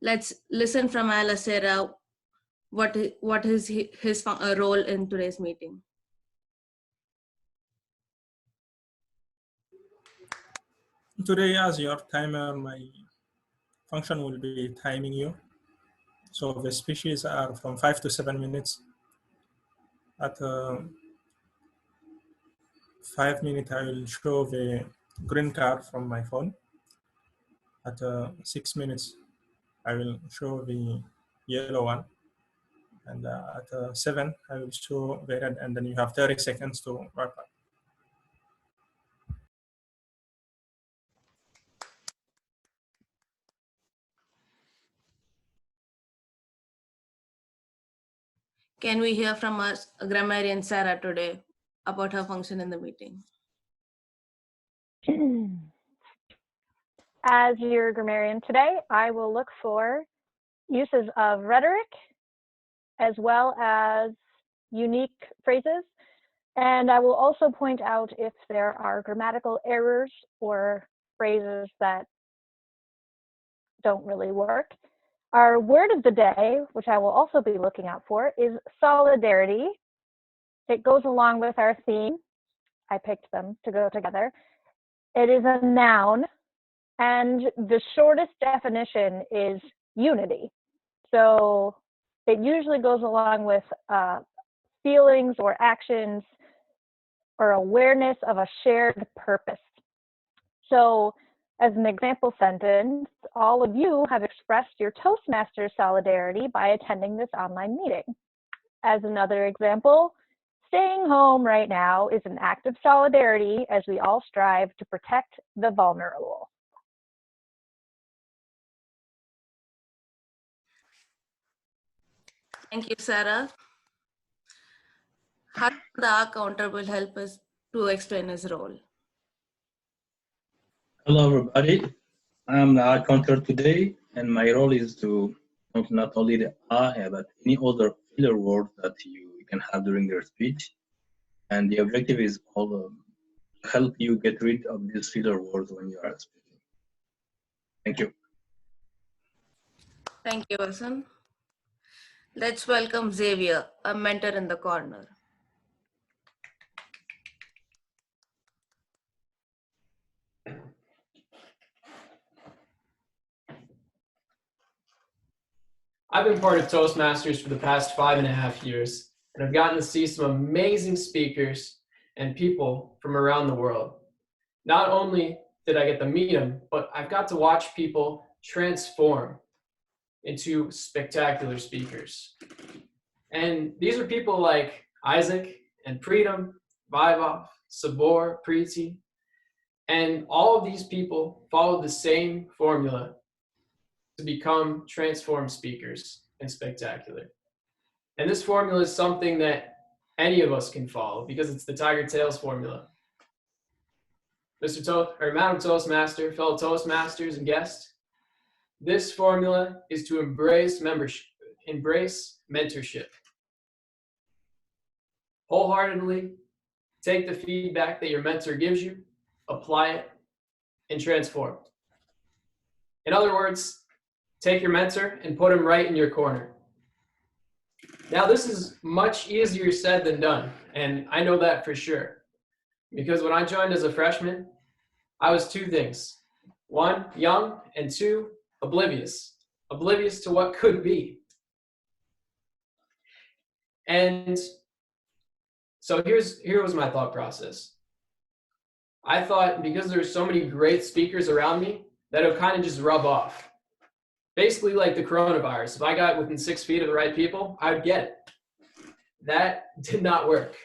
Let's listen from Alasera what is his role in today's meeting. Today, as your timer, my function will be timing you. So the speeches are from 5 to 7 minutes. At 5 minutes, I will show the green card from my phone. At 6 minutes, I will show the yellow one. And at 7, I will show the red, and then you have 30 seconds to wrap up. Can we hear from our grammarian Sarah today about her function in the meeting? As your grammarian today, I will look for uses of rhetoric as well as unique phrases. And I will also point out if there are grammatical errors or phrases that don't really work. Our word of the day, which I will also be looking out for, is solidarity. It goes along with our theme. I picked them to go together. It is a noun, and the shortest definition is unity. So it usually goes along with feelings or actions or awareness of a shared purpose. So as an example sentence, all of you have expressed your ToastMasters solidarity by attending this online meeting. As another example, staying home right now is an act of solidarity as we all strive to protect the vulnerable. Thank you, Sarah. How the R counter will help us to explain his role. Hello, everybody. I'm the art counter today, and my role is to not only the I, but any other filler word that you can have during your speech. And the objective is all to help you get rid of these filler words when you are speaking. Thank you. Thank you, Vasan. Let's welcome Xavier, a mentor in the corner. I've been part of ToastMasters for the past 5.5 years, and I've gotten to see some amazing speakers and people from around the world. Not only did I get to meet them, but I've got to watch people transform into spectacular speakers. And these are people like Isaac and Preetam, Vaibhav, Sabor, Preeti, and all of these people followed the same formula to become transformed speakers and spectacular. And this formula is something that any of us can follow because it's the Tigertales formula. Madam Toastmaster, fellow Toastmasters and guests, this formula is to embrace mentorship. Wholeheartedly take the feedback that your mentor gives you, apply it, and transform. In other words, take your mentor and put him right in your corner. Now, this is much easier said than done, and I know that for sure. Because when I joined as a freshman, I was two things. One, young, and two, oblivious. Oblivious to what could be. And so here was my thought process. I thought because there's so many great speakers around me that it would kind of just rub off. Basically like the coronavirus. If I got within 6 feet of the right people, I would get it. That did not work.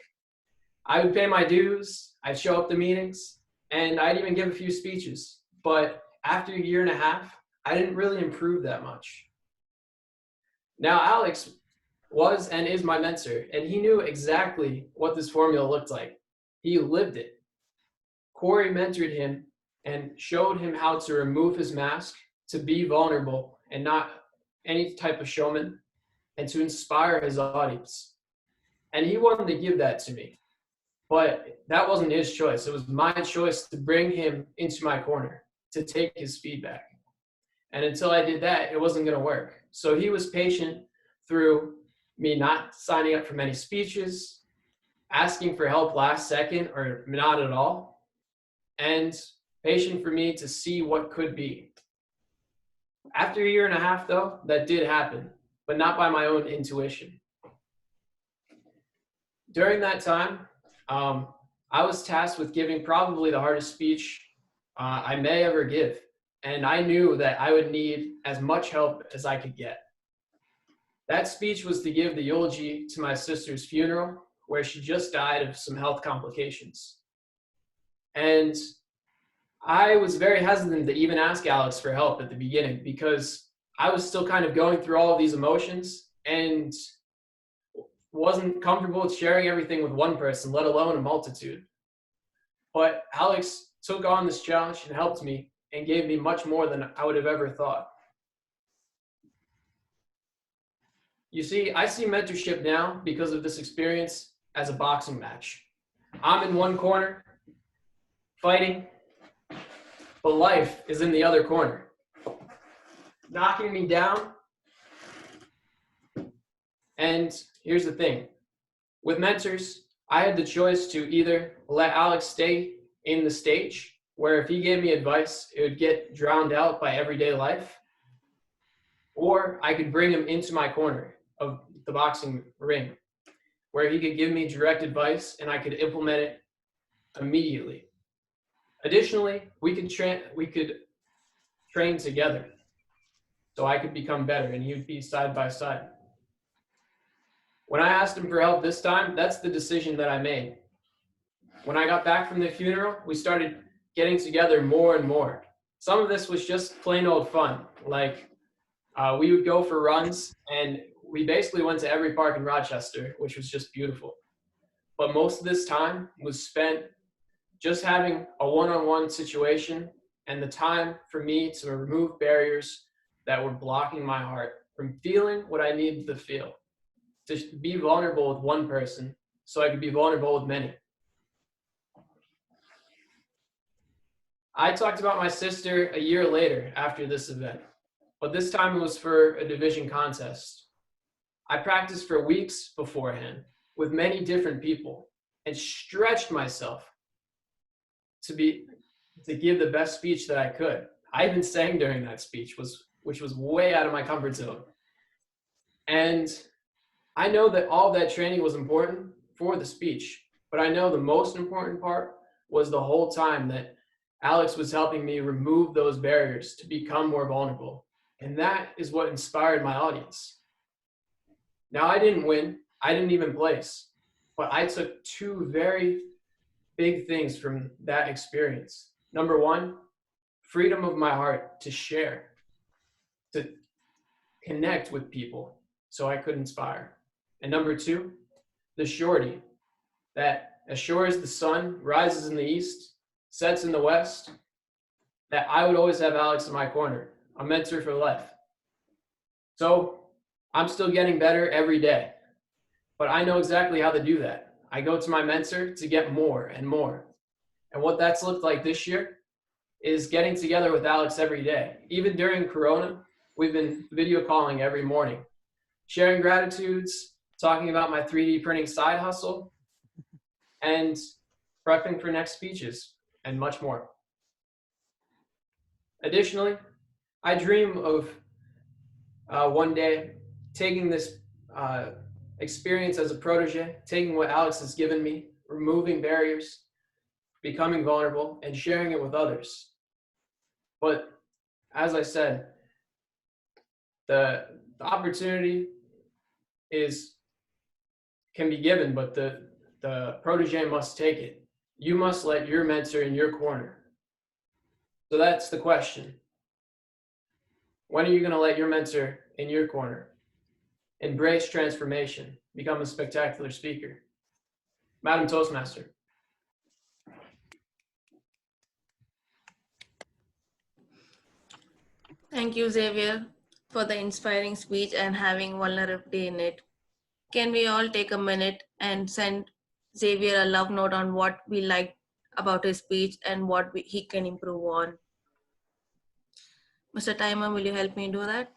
I would pay my dues, I'd show up to meetings, and I'd even give a few speeches. But after a year and a half, I didn't really improve that much. Now, Alex was and is my mentor, and he knew exactly what this formula looked like. He lived it. Corey mentored him and showed him how to remove his mask, to be vulnerable and not any type of showman, and to inspire his audience. And he wanted to give that to me. But that wasn't his choice. It was my choice to bring him into my corner, to take his feedback. And until I did that, it wasn't going to work. So he was patient through me not signing up for many speeches, asking for help last second or not at all, and patient for me to see what could be. After a year and a half, though, that did happen, but not by my own intuition. During that time, I was tasked with giving probably the hardest speech I may ever give. And I knew that I would need as much help as I could get. That speech was to give the eulogy to my sister's funeral, where she just died of some health complications. And I was very hesitant to even ask Alex for help at the beginning because I was still kind of going through all of these emotions and wasn't comfortable with sharing everything with one person, let alone a multitude. But Alex took on this challenge and helped me and gave me much more than I would have ever thought. You see, I see mentorship now because of this experience as a boxing match. I'm in one corner, fighting, but life is in the other corner, knocking me down. And here's the thing. With mentors, I had the choice to either let Alex stay in the stage, where if he gave me advice, it would get drowned out by everyday life, or I could bring him into my corner of the boxing ring, where he could give me direct advice and I could implement it immediately. Additionally, we could train together, so I could become better and he would be side by side. When I asked him for help this time, that's the decision that I made. When I got back from the funeral, we started getting together more and more. Some of this was just plain old fun. Like we would go for runs and we basically went to every park in Rochester, which was just beautiful. But most of this time was spent just having a one-on-one situation and the time for me to remove barriers that were blocking my heart from feeling what I needed to feel, to be vulnerable with one person so I could be vulnerable with many. I talked about my sister a year later after this event, but this time it was for a division contest. I practiced for weeks beforehand with many different people and stretched myself to give the best speech that I could. I even sang during that speech, which was way out of my comfort zone. And I know that all that training was important for the speech, but I know the most important part was the whole time that Alex was helping me remove those barriers to become more vulnerable. And that is what inspired my audience. Now, I didn't win. I didn't even place. But I took two very big things from that experience. Number one, freedom of my heart to share, to connect with people so I could inspire. And number two, the surety that as sure as the sun rises in the east, sets in the west, that I would always have Alex in my corner, a mentor for life. So I'm still getting better every day, but I know exactly how to do that. I go to my mentor to get more and more. And what that's looked like this year is getting together with Alex every day. Even during Corona, we've been video calling every morning, sharing gratitudes, talking about my 3D printing side hustle, and prepping for next speeches, and much more. Additionally, I dream of one day taking this experience as a protege, taking what Alex has given me, removing barriers, becoming vulnerable, and sharing it with others. But as I said, the opportunity can be given, but the protege must take it. You must let your mentor in your corner. So that's the question. When are you going to let your mentor in your corner? Embrace transformation. Become a spectacular speaker. Madam Toastmaster. Thank you, Xavier, for the inspiring speech and having vulnerability in it. Can we all take a minute and send Xavier a love note on what we liked about his speech and what he can improve on? Mr. Timer, will you help me do that?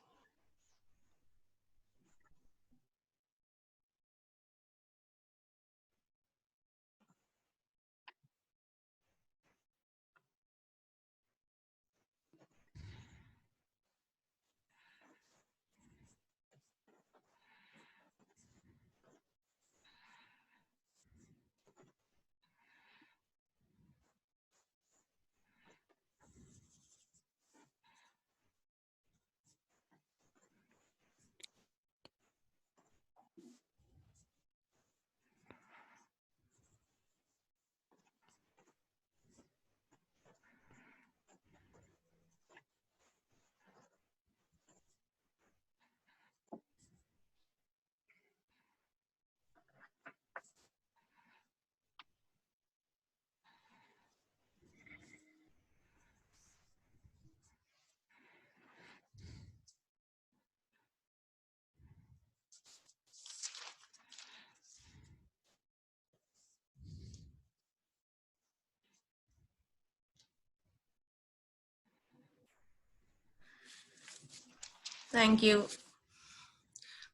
Thank you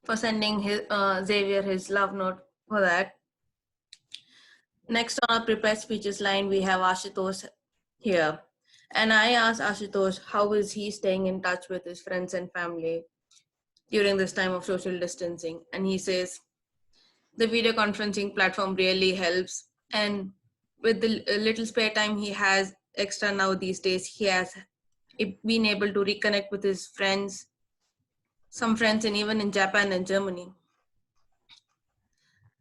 for sending Xavier his love note for that. Next on our prepared speeches line, we have Ashutosh here. And I asked Ashutosh, how is he staying in touch with his friends and family during this time of social distancing? And he says, the video conferencing platform really helps. And with the little spare time he has extra now these days, he has been able to reconnect with his friends, some friends, and even in Japan and Germany.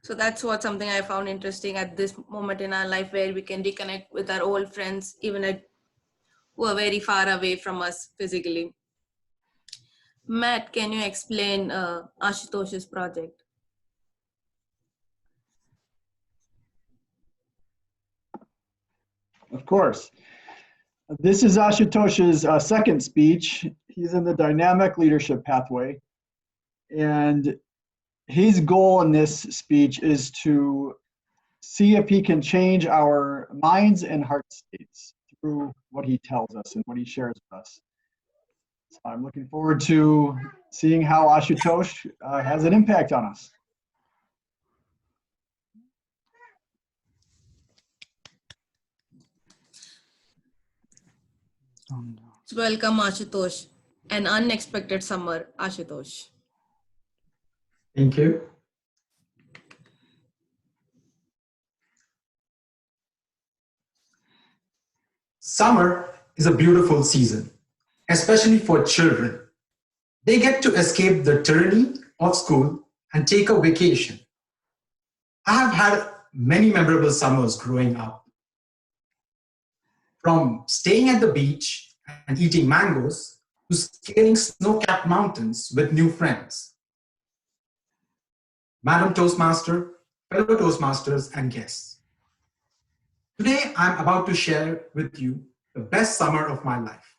So that's what something I found interesting at this moment in our life, where we can reconnect with our old friends, even who are very far away from us physically. Matt, can you explain Ashutosh's project? Of course. This is Ashutosh's second speech. He's in the dynamic leadership pathway. And his goal in this speech is to see if he can change our minds and heart states through what he tells us and what he shares with us. So I'm looking forward to seeing how Ashutosh has an impact on us. So welcome, Ashutosh. An unexpected summer, Ashutosh. Thank you. Summer is a beautiful season, especially for children. They get to escape the tyranny of school and take a vacation. I have had many memorable summers growing up. From staying at the beach and eating mangoes to scaling snow-capped mountains with new friends. Madam Toastmaster, fellow Toastmasters, and guests. Today, I'm about to share with you the best summer of my life.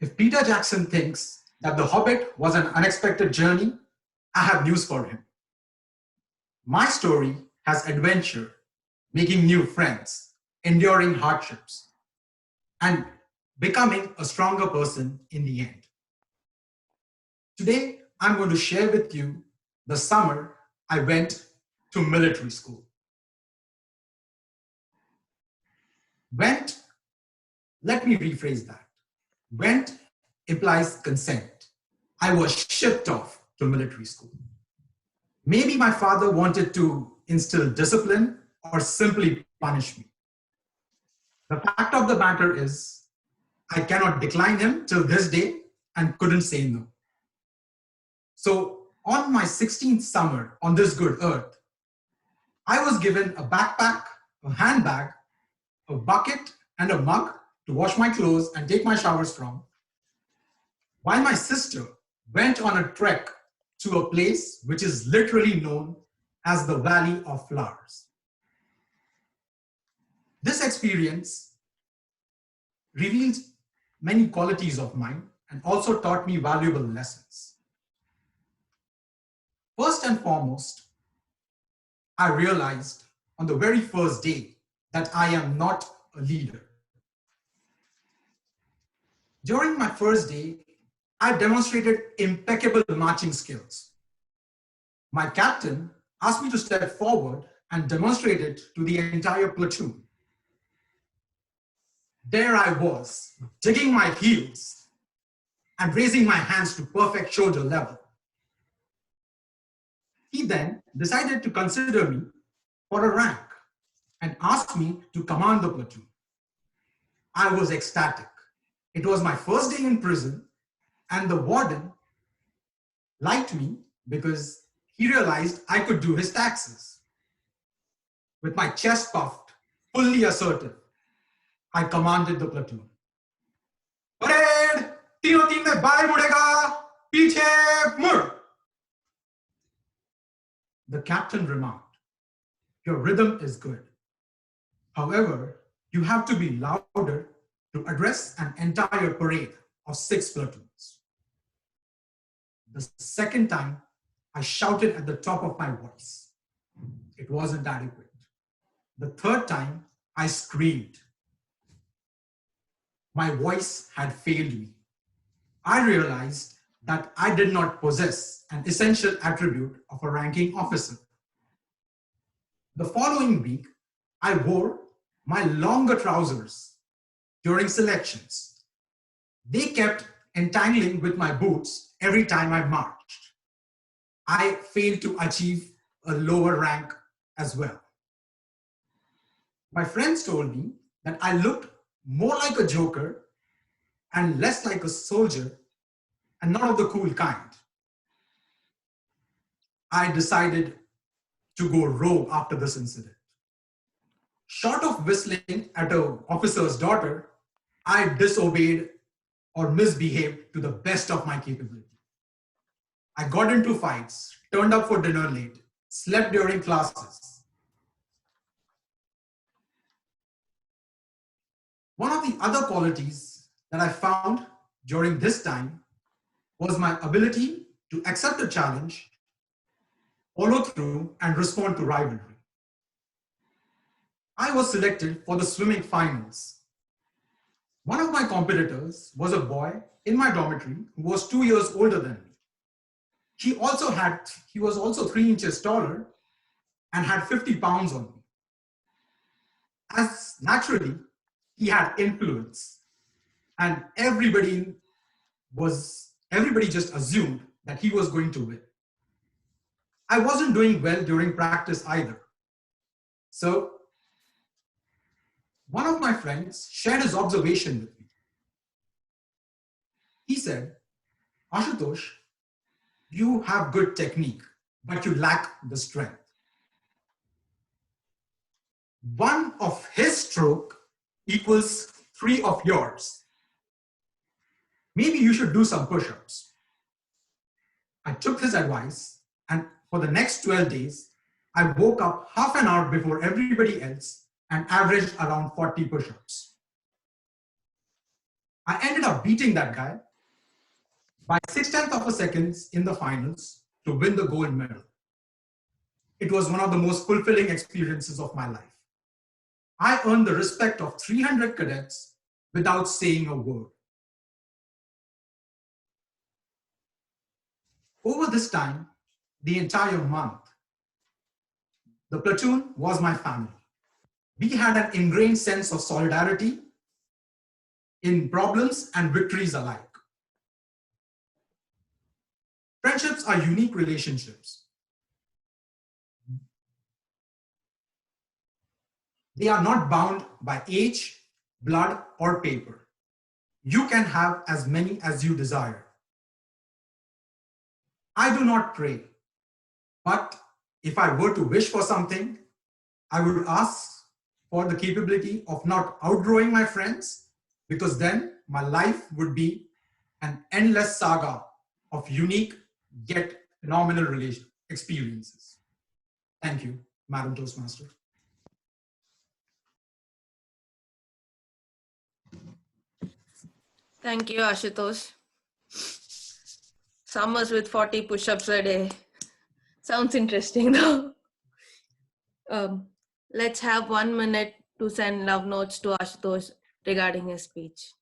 If Peter Jackson thinks that The Hobbit was an unexpected journey, I have news for him. My story has adventure, making new friends, enduring hardships, and becoming a stronger person in the end. Today, I'm going to share with you the summer I went to military school. Went, let me rephrase that. Went implies consent. I was shipped off to military school. Maybe my father wanted to instill discipline or simply punish me. The fact of the matter is, I cannot decline him till this day and couldn't say no. So on my 16th summer on this good earth, I was given a backpack, a handbag, a bucket, and a mug to wash my clothes and take my showers from, while my sister went on a trek to a place which is literally known as the Valley of Flowers. This experience revealed many qualities of mine and also taught me valuable lessons. First and foremost, I realized on the very first day that I am not a leader. During my first day, I demonstrated impeccable marching skills. My captain asked me to step forward and demonstrate it to the entire platoon. There I was, digging my heels and raising my hands to perfect shoulder level. He then decided to consider me for a rank and asked me to command the platoon. I was ecstatic. It was my first day in prison, and the warden liked me because he realized I could do his taxes. With my chest puffed, fully assertive, I commanded the platoon. Parade! तीनों तीन में बाएं मुड़ेगा, पीछे मुड़. The captain remarked, "Your rhythm is good. However, you have to be louder to address an entire parade of 6 platoons." The second time, I shouted at the top of my voice. It wasn't adequate. The third time, I screamed. My voice had failed me. I realized that I did not possess an essential attribute of a ranking officer. The following week, I wore my longer trousers during selections. They kept entangling with my boots every time I marched. I failed to achieve a lower rank as well. My friends told me that I looked more like a joker and less like a soldier, and not of the cool kind. I decided to go rogue after this incident. Short of whistling at an officer's daughter, I disobeyed or misbehaved to the best of my capability. I got into fights, turned up for dinner late, slept during classes. One of the other qualities that I found during this time was my ability to accept a challenge, follow through, and respond to rivalry. I was selected for the swimming finals. One of my competitors was a boy in my dormitory who was 2 years older than me. He was also 3 inches taller and had 50 pounds on me. As naturally, he had influence, and everybody just assumed that he was going to win. I wasn't doing well during practice either. So one of my friends shared his observation with me. He said, "Ashutosh, you have good technique, but you lack the strength. One of his stroke equals 3 of yours. Maybe you should do some push-ups." I took his advice, and for the next 12 days, I woke up half an hour before everybody else and averaged around 40 push-ups. I ended up beating that guy by 0.6 of a second in the finals to win the gold medal. It was one of the most fulfilling experiences of my life. I earned the respect of 300 cadets without saying a word. Over this time, the entire month, the platoon was my family. We had an ingrained sense of solidarity in problems and victories alike. Friendships are unique relationships. They are not bound by age, blood, or paper. You can have as many as you desire. I do not pray, but if I were to wish for something, I would ask for the capability of not outgrowing my friends, because then my life would be an endless saga of unique yet phenomenal experiences. Thank you, Madam Toastmaster. Thank you, Ashutosh. Summers with 40 push-ups a day. Sounds interesting though. Let's have 1 minute to send love notes to Ashutosh regarding his speech.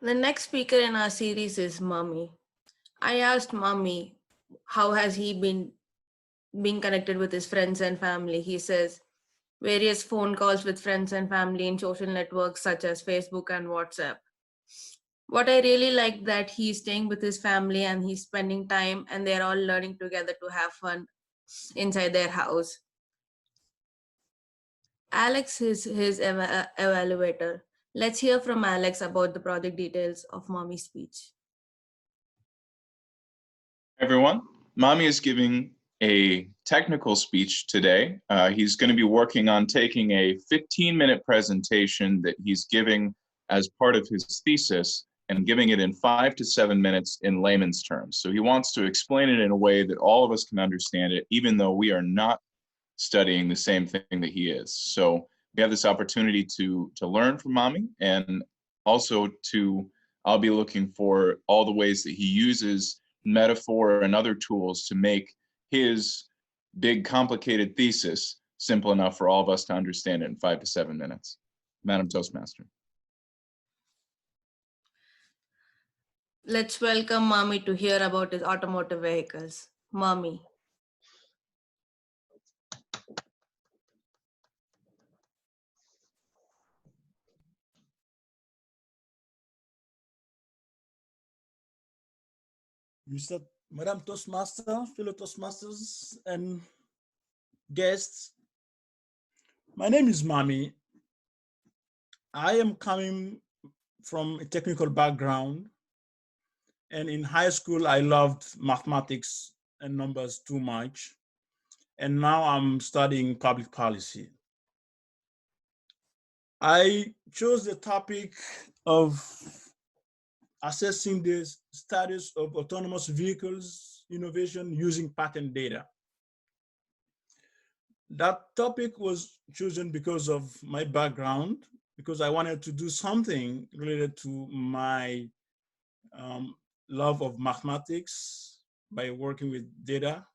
The next speaker in our series is Mommy. I asked Mommy how has he been being connected with his friends and family. He says various phone calls with friends and family in social networks such as Facebook and WhatsApp. What I really like that he's staying with his family and he's spending time and they're all learning together to have fun inside their house. Alex is his evaluator. Let's hear from Alex about the project details of Mommy's speech. Everyone, Mommy is giving a technical speech today. He's going to be working on taking a 15-minute presentation that he's giving as part of his thesis and giving it in 5 to 7 minutes in layman's terms. So he wants to explain it in a way that all of us can understand it, even though we are not studying the same thing that he is. So we have this opportunity to learn from Mommy, and also I'll be looking for all the ways that he uses metaphor and other tools to make his big complicated thesis simple enough for all of us to understand it in 5 to 7 minutes. Madam Toastmaster. Let's welcome Mommy to hear about his automotive vehicles. Mommy. Madam Toastmaster, fellow Toastmasters, and guests. My name is Mami. I am coming from a technical background, and in high school, I loved mathematics and numbers too much. And now I'm studying public policy. I chose the topic of assessing the status of autonomous vehicles innovation using patent data. That topic was chosen because of my background, because I wanted to do something related to my love of mathematics by working with data.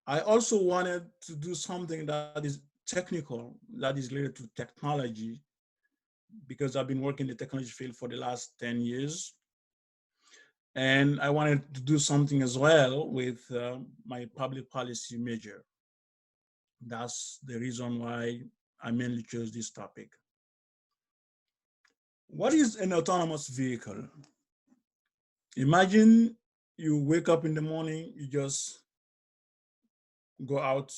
I also wanted to do something that is technical, that is related to technology, because I've been working in the technology field for the last 10 years. And I wanted to do something as well with my public policy major. That's the reason why I mainly chose this topic. What is an autonomous vehicle? Imagine you wake up in the morning, you just go out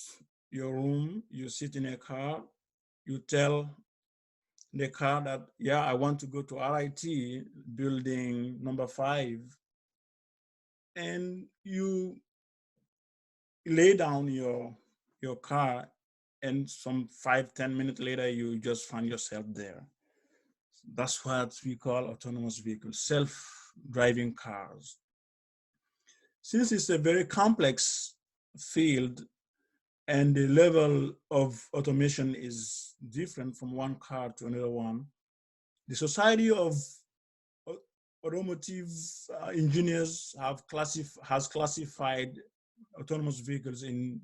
your room, you sit in a car, you tell the car that, yeah, I want to go to RIT building number 5, and you lay down your car, and some 5-10 minutes later, you just find yourself there. That's what we call autonomous vehicles, self-driving cars. Since it's a very complex field and the level of automation is different from one car to another one, the Society of Automotive Engineers has classified autonomous vehicles in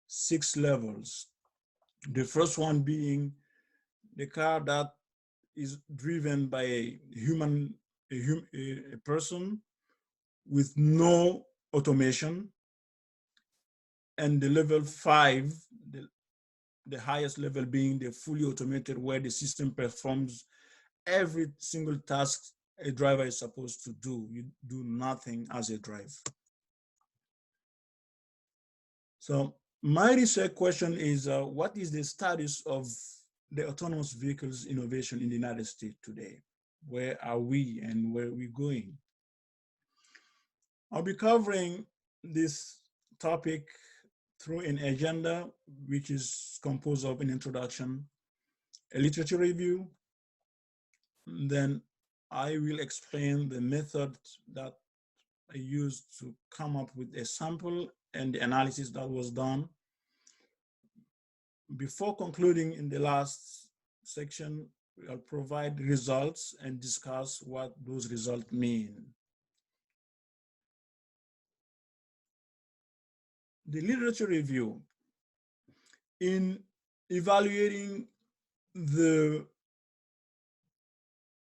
6 levels. The first one being the car that is driven by a person with no automation, and the level 5, the highest level being the fully automated, where the system performs every single task a driver is supposed to do. You do nothing as a driver. So my research question is, what is the status of the autonomous vehicles innovation in the United States today? Where are we and where are we going? I'll be covering this topic through an agenda, which is composed of an introduction, a literature review, then I will explain the method that I used to come up with a sample and the analysis that was done. Before concluding in the last section, I'll provide results and discuss what those results mean. The literature review. In evaluating the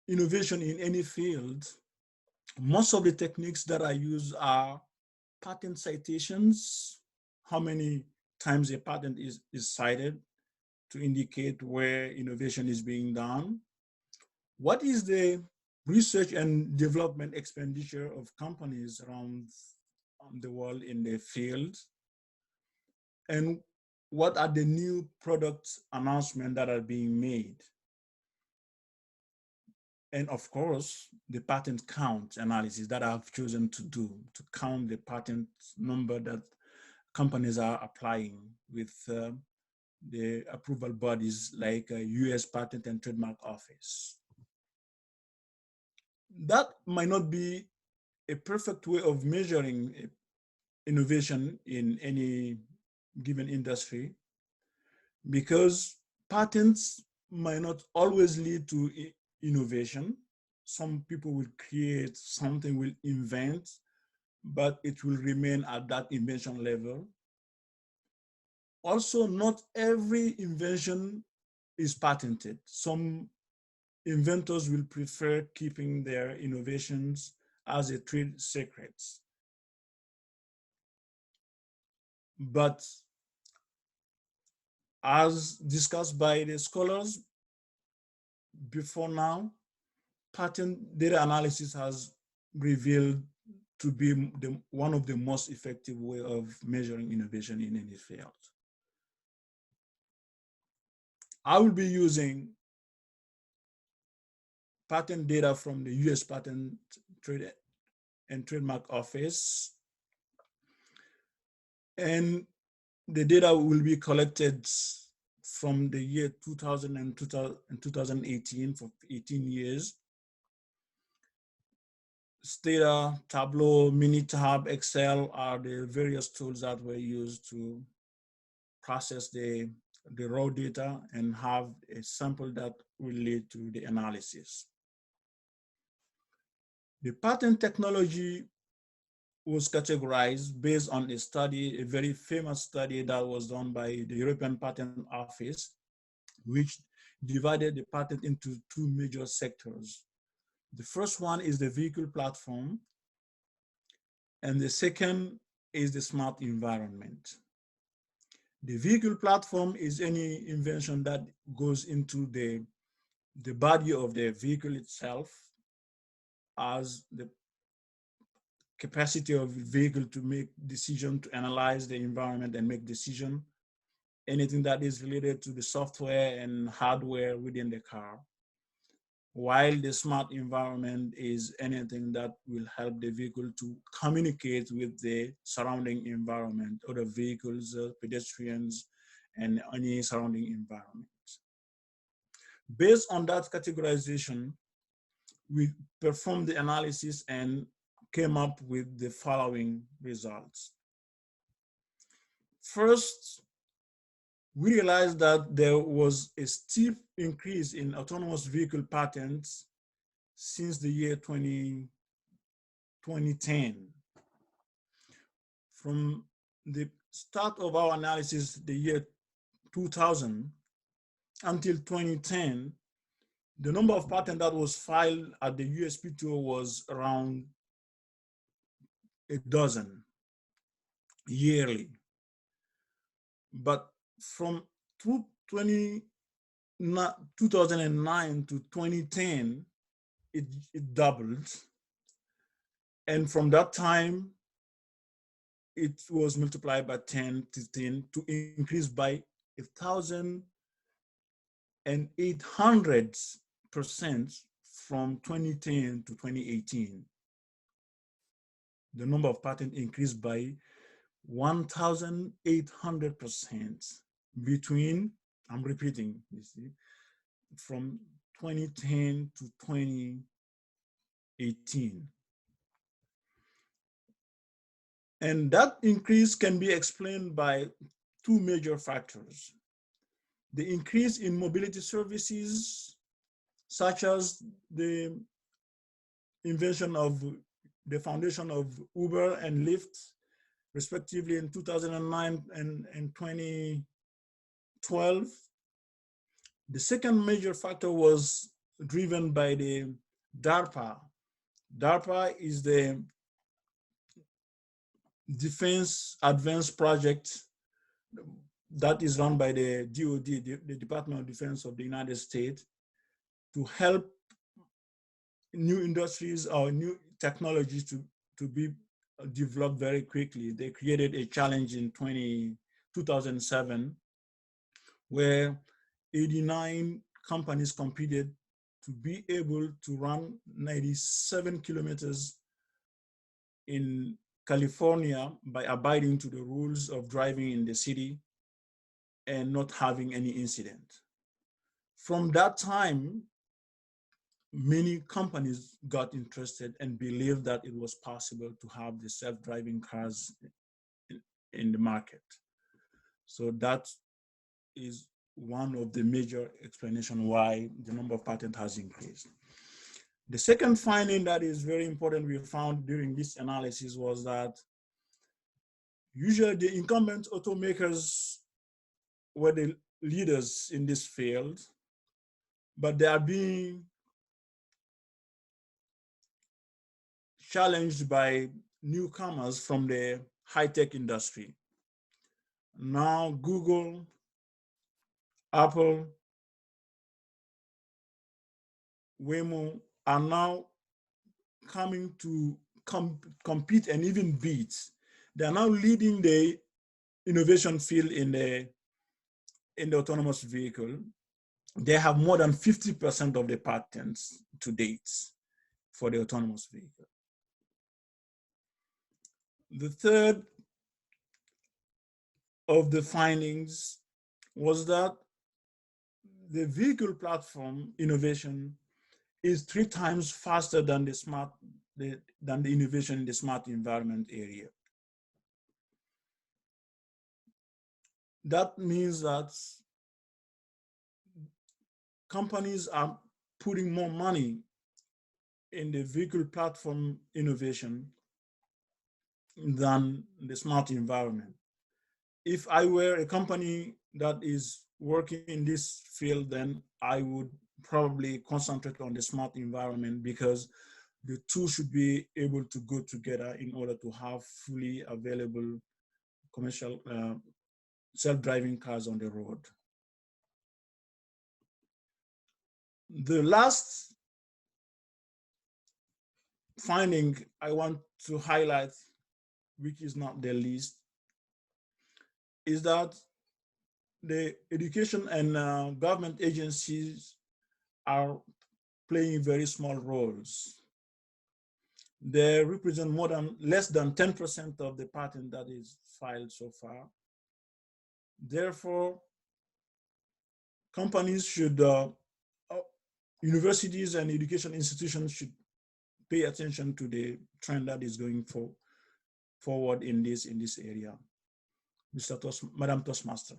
innovation in any field, most of the techniques that I use are patent citations, how many times a patent is cited to indicate where innovation is being done. What is the research and development expenditure of companies around the world in the field? And what are the new product announcements that are being made? And of course, the patent count analysis that I've chosen to do, to count the patent number that companies are applying with the approval bodies like US Patent and Trademark Office. That might not be a perfect way of measuring innovation in any given industry, because patents might not always lead to innovation. Some people will create something, will invent, but it will remain at that invention level. Also, not every invention is patented. Some inventors will prefer keeping their innovations as a trade secret. But as discussed by the scholars before now, patent data analysis has revealed to be one of the most effective way of measuring innovation in any field. I will be using patent data from the US Patent Trade and Trademark Office, and the data will be collected from the year 2000 and 2018 for 18 years. Stata, Tableau, Minitab, Excel are the various tools that were used to process the raw data and have a sample that will lead to the analysis. The patent technology was categorized based on a study, a very famous study that was done by the European Patent Office, which divided the patent into two major sectors. The first one is the vehicle platform, and the second is the smart environment. The vehicle platform is any invention that goes into the body of the vehicle itself, as the capacity of the vehicle to make decision, to analyze the environment and make decision, anything that is related to the software and hardware within the car. While the smart environment is anything that will help the vehicle to communicate with the surrounding environment, other vehicles, pedestrians, and any surrounding environment. Based on that categorization, we performed the analysis and came up with the following results. First, we realized that there was a steep increase in autonomous vehicle patents since the year 2010. From the start of our analysis, the year 2000, until 2010, the number of patents that was filed at the USPTO was around a dozen yearly. But from 2009 to 2010, it doubled. And from that time, it was multiplied by 10 to increase by 1,800% from 2010 to 2018. The number of patents increased by 1,800% between, I'm repeating, you see, from 2010 to 2018. And that increase can be explained by two major factors. The increase in mobility services, such as the invention of the foundation of Uber and Lyft, respectively in 2009 and 2012. The second major factor was driven by the DARPA. DARPA is the Defense Advanced Project that is run by the DoD, the Department of Defense of the United States, to help new industries or new technologies to be developed very quickly. They created a challenge in 2007 where 89 companies competed to be able to run 97 kilometers in California by abiding to the rules of driving in the city and not having any incident. From that time, many companies got interested and believed that it was possible to have the self-driving cars in the market. So that is one of the major explanations why the number of patents has increased. The second finding that is very important we found during this analysis was that usually the incumbent automakers were the leaders in this field, but they are being challenged by newcomers from the high-tech industry. Now Google, Apple, Waymo are now coming to compete and even beat. They are now leading the innovation field in the autonomous vehicle. They have more than 50% of the patents to date for the autonomous vehicle. The third of the findings was that the vehicle platform innovation is 3 times faster than the innovation in the smart environment area. That means that companies are putting more money in the vehicle platform innovation than the smart environment. If I were a company that is working in this field, then I would probably concentrate on the smart environment because the two should be able to go together in order to have fully available commercial self-driving cars on the road. The last finding I want to highlight, which is not the least, is that the education and government agencies are playing very small roles. They represent less than 10% of the patent that is filed so far. Therefore, companies should, universities and education institutions should pay attention to the trend that is going forward in this area. Madam Toastmaster.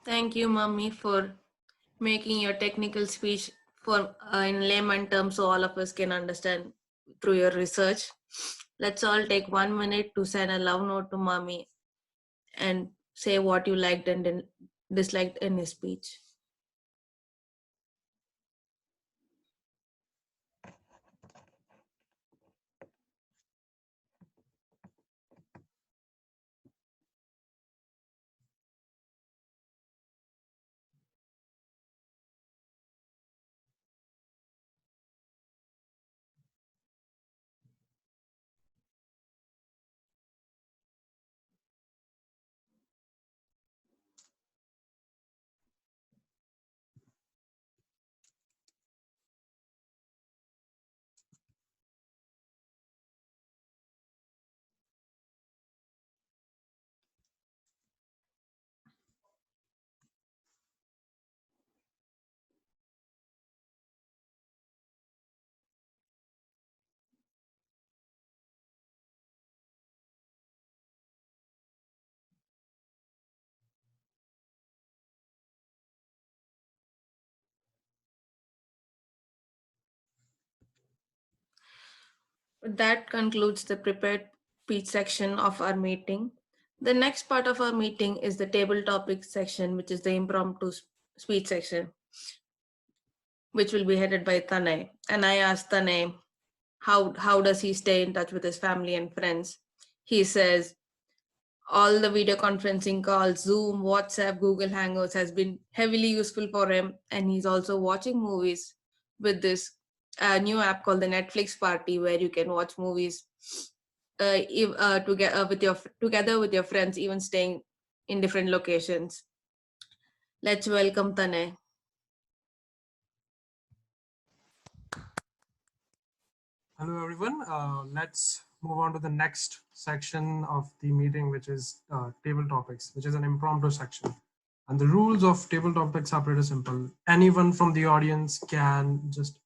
Thank you, Mummy, for making your technical speech for in layman terms so all of us can understand through your research. Let's all take 1 minute to send a love note to Mummy and say what you liked and disliked in his speech. That concludes the prepared speech section of our meeting. The next part of our meeting is the table topics section, which is the impromptu speech section, which will be headed by Tanay. And I asked Tanay, how does he stay in touch with his family and friends? He says, all the video conferencing calls, Zoom, WhatsApp, Google Hangouts has been heavily useful for him. And he's also watching movies with this new app called the Netflix Party, where you can watch movies together with your friends, even staying in different locations. Let's welcome Tanay. Hello, everyone. Let's move on to the next section of the meeting, which is table topics, which is an impromptu section. And the rules of table topics are pretty simple. Anyone from the audience can just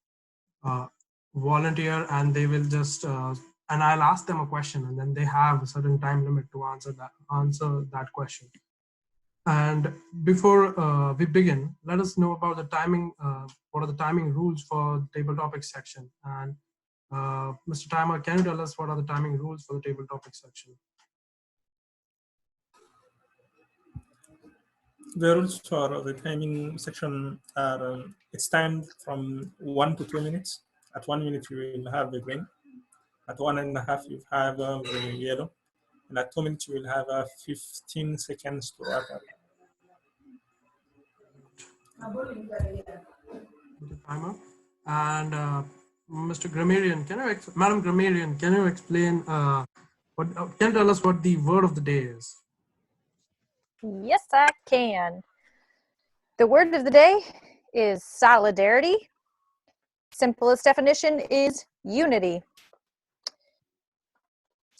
volunteer, and they will just and I'll ask them a question, and then they have a certain time limit to answer that question. And before we begin, let us know about the timing. What are the timing rules for the table topics section? And Mr. Timer, can you tell us what are the timing rules for the table topics section? The rules for the timing section are it's timed from 1 to 2 minutes. At 1 minute, you will have the green. At 1.5, you have the yellow. And at 2 minutes, you will have 15 seconds to wrap up. Timer. And Mr. Grammarian, Madam Grammarian, can you explain can you tell us what the word of the day is? Yes, I can. The word of the day is solidarity. Simplest definition is unity.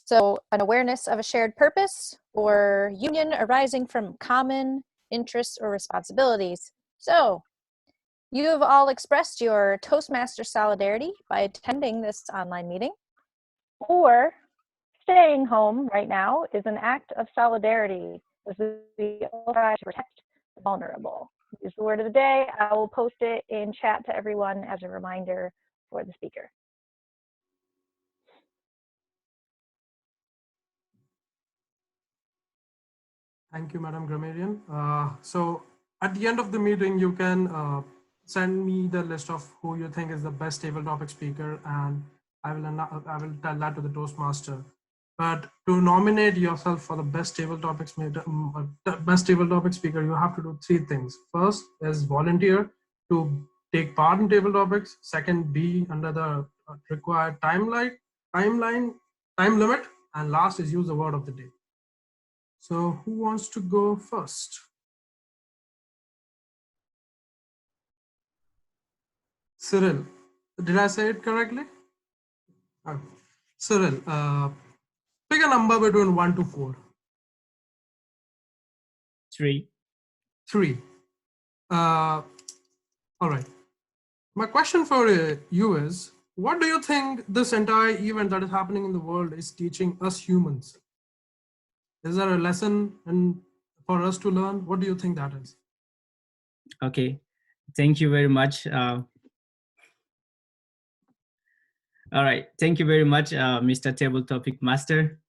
So an awareness of a shared purpose or union arising from common interests or responsibilities. So you have all expressed your ToastMasters solidarity by attending this online meeting, or staying home right now is an act of solidarity as we all try to protect the vulnerable. Use the word of the day. I will post it in chat to everyone as a reminder for the speaker. Thank you, Madam Grammarian. So at the end of the meeting, you can send me the list of who you think is the best table topic speaker, and I will tell that to the Toastmaster. But to nominate yourself for the best table topic speaker, you have to do 3 things. First is volunteer to take part in table topics. Second, be under the required time limit, and last is use the word of the day. So who wants to go first? Cyril, did I say it correctly? Okay. Cyril, pick a number between 1 to 4. 3. 3. All right. My question for you is, what do you think this entire event that is happening in the world is teaching us humans? Is there a lesson for us to learn? What do you think that is? Okay, thank you very much. All right, thank you very much, Mr. Table Topic Master.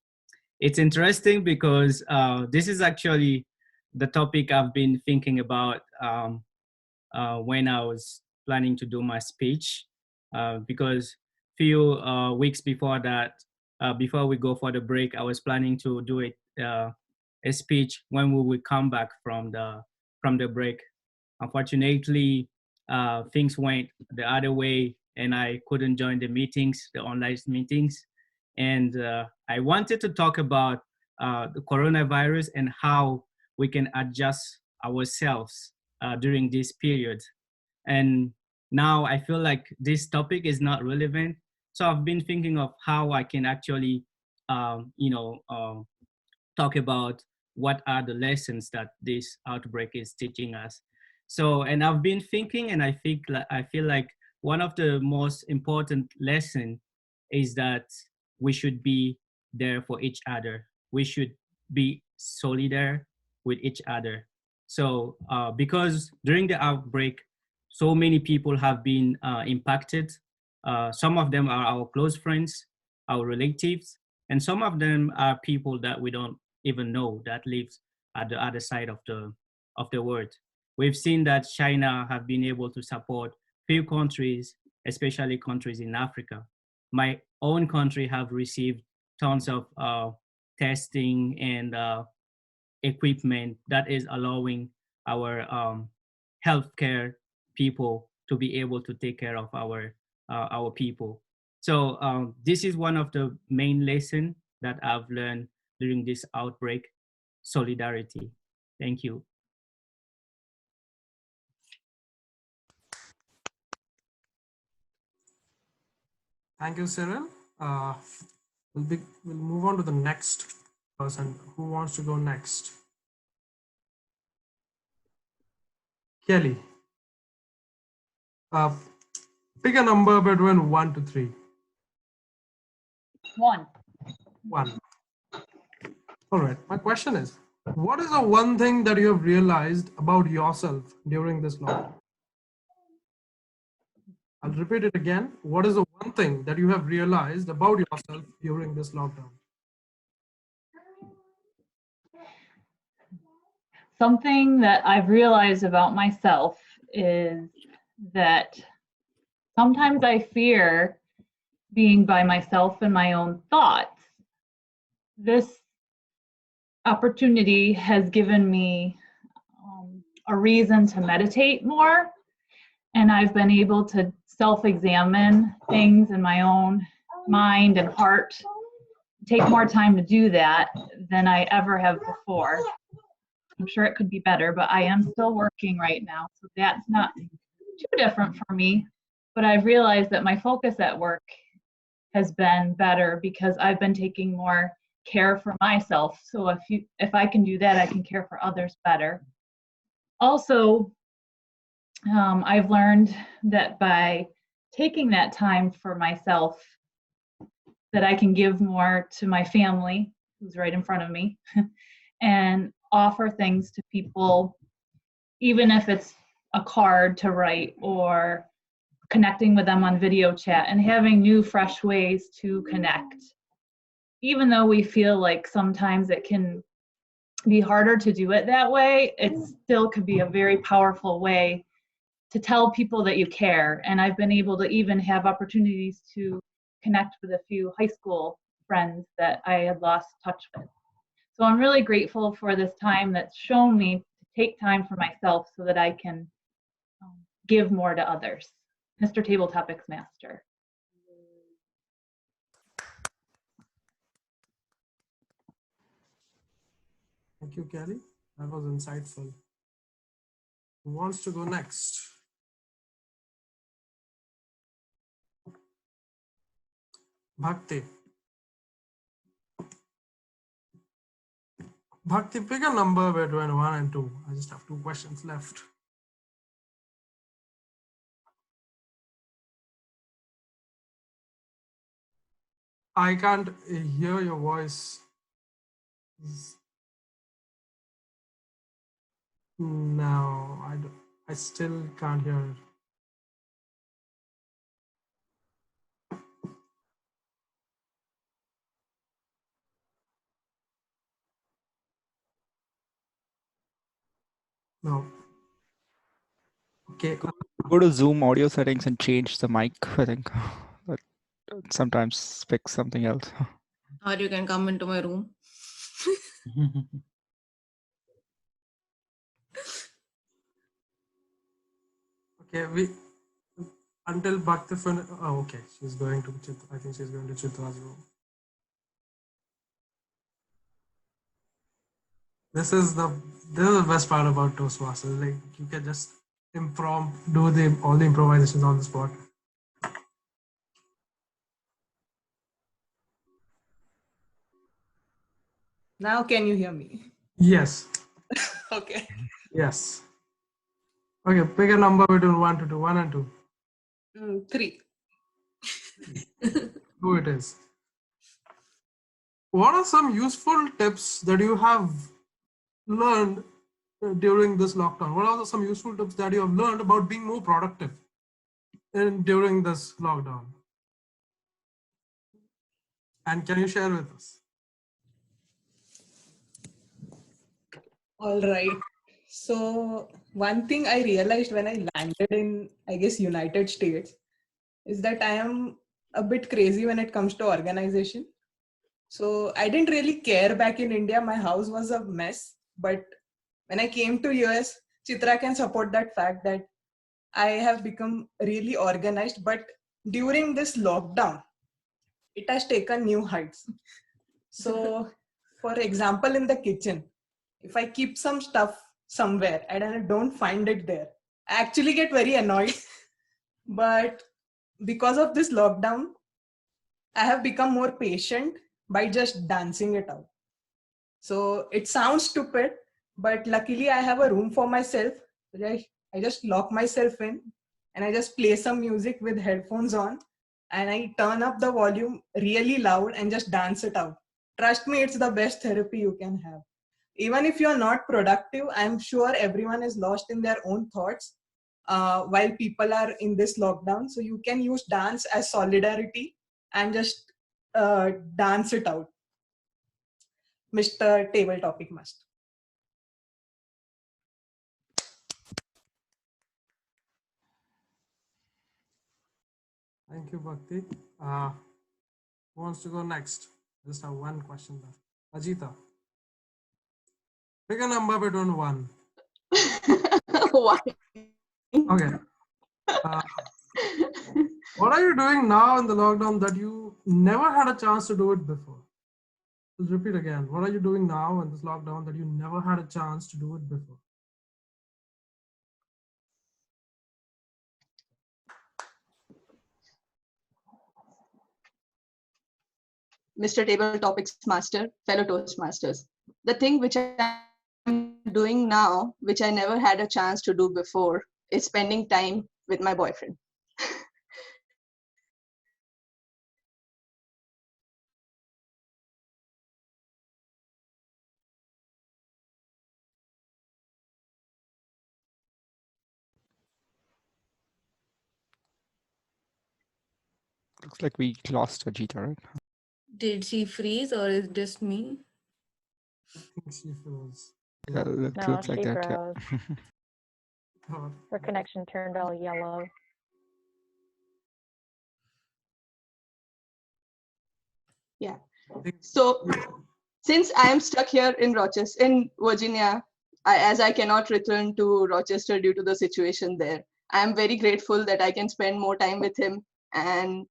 It's interesting because this is actually the topic I've been thinking about when I was planning to do my speech, because few weeks before that, before we go for the break, I was planning to do a speech when we would come back from the break. Unfortunately, things went the other way, and I couldn't join the meetings, the online meetings. And I wanted to talk about the coronavirus and how we can adjust ourselves during this period. And now I feel like this topic is not relevant. So I've been thinking of how I can actually, talk about what are the lessons that this outbreak is teaching us. So, and I've been thinking, and I feel like one of the most important lesson is that we should be there for each other. We should be solidar with each other. So, because during the outbreak, so many people have been impacted. Some of them are our close friends, our relatives, and some of them are people that we don't even know that lives at the other side of the world. We've seen that China have been able to support few countries, especially countries in Africa. My own country have received tons of testing and equipment that is allowing our healthcare people to be able to take care of our people. So this is one of the main lessons that I've learned during this outbreak: solidarity. Thank you. Thank you, Cyril. We'll move on to the next person. Who wants to go next? Kelly. Pick a number between 1 to 3. 1. 1. All right. My question is, what is the one thing that you have realized about yourself during this lockdown? I'll repeat it again. What is the one thing that you have realized about yourself during this lockdown? Something that I've realized about myself is that sometimes I fear being by myself in my own thoughts. This opportunity has given me a reason to meditate more, and I've been able to self-examine things in my own mind and heart, take more time to do that than I ever have before. I'm sure it could be better, but I am still working right now, so that's not too different for me. But I've realized that my focus at work has been better because I've been taking more care for myself. So if I can do that, I can care for others better. Also, I've learned that by taking that time for myself, that I can give more to my family, who's right in front of me, and offer things to people, even if it's a card to write or connecting with them on video chat and having new, fresh ways to connect. Even though we feel like sometimes it can be harder to do it that way, it still could be a very powerful way to tell people that you care. And I've been able to even have opportunities to connect with a few high school friends that I had lost touch with. So I'm really grateful for this time that's shown me to take time for myself so that I can give more to others. Mr. Table Topics Master. Thank you, Kelly. That was insightful. Who wants to go next? Bhakti. Bhakti, pick a number between 1 and 2. I just have 2 questions left. I can't hear your voice. No, I still can't hear it. No. Okay. Go to Zoom audio settings and change the mic, I think. But sometimes fix something else. Or you can come into my room. Okay, until Bhakti oh, okay, she's going to I think she's going to Chitra's room. This is the best part about ToastMasters. Like, you can just do all the improvisations on the spot. Now can you hear me? Yes. Okay. Yes. Okay, pick a number between 1 to 2. 1 and 2. 3. 2 it is. What are some useful tips that you have learned during this lockdown? What are some useful tips that you have learned about being more productive during this lockdown? And can you share with us? All right. So one thing I realized when I landed in, I guess, United States is that I am a bit crazy when it comes to organization. So I didn't really care back in India. My house was a mess. But when I came to US, Chitra can support that fact that I have become really organized. But during this lockdown, it has taken new heights. So, for example, in the kitchen, if I keep some stuff somewhere and I don't find it there, I actually get very annoyed. But because of this lockdown, I have become more patient by just dancing it out. So it sounds stupid, but luckily I have a room for myself. I just lock myself in and I just play some music with headphones on and I turn up the volume really loud and just dance it out. Trust me, it's the best therapy you can have. Even if you're not productive, I'm sure everyone is lost in their own thoughts while people are in this lockdown. So you can use dance as solidarity and just dance it out. Mr. Table Topic Master. Thank you, Bhakti. Who wants to go next? Just have one question left. Ajita. Pick a number between 1. Why? Okay. What are you doing now in the lockdown that you never had a chance to do it before? Let's repeat again. What are you doing now in this lockdown that you never had a chance to do it before? Mr. Table Topics Master, fellow Toastmasters. The thing which I'm doing now, which I never had a chance to do before, is spending time with my boyfriend. Looks like we lost Ajita, right? Did she freeze or is it just me? I think she froze. Yeah, it No, looks like she that, froze. yeah. Her connection turned all yellow. Yeah. So since I am stuck here in Rochester, in Virginia, as I cannot return to Rochester due to the situation there, I am very grateful that I can spend more time with him. And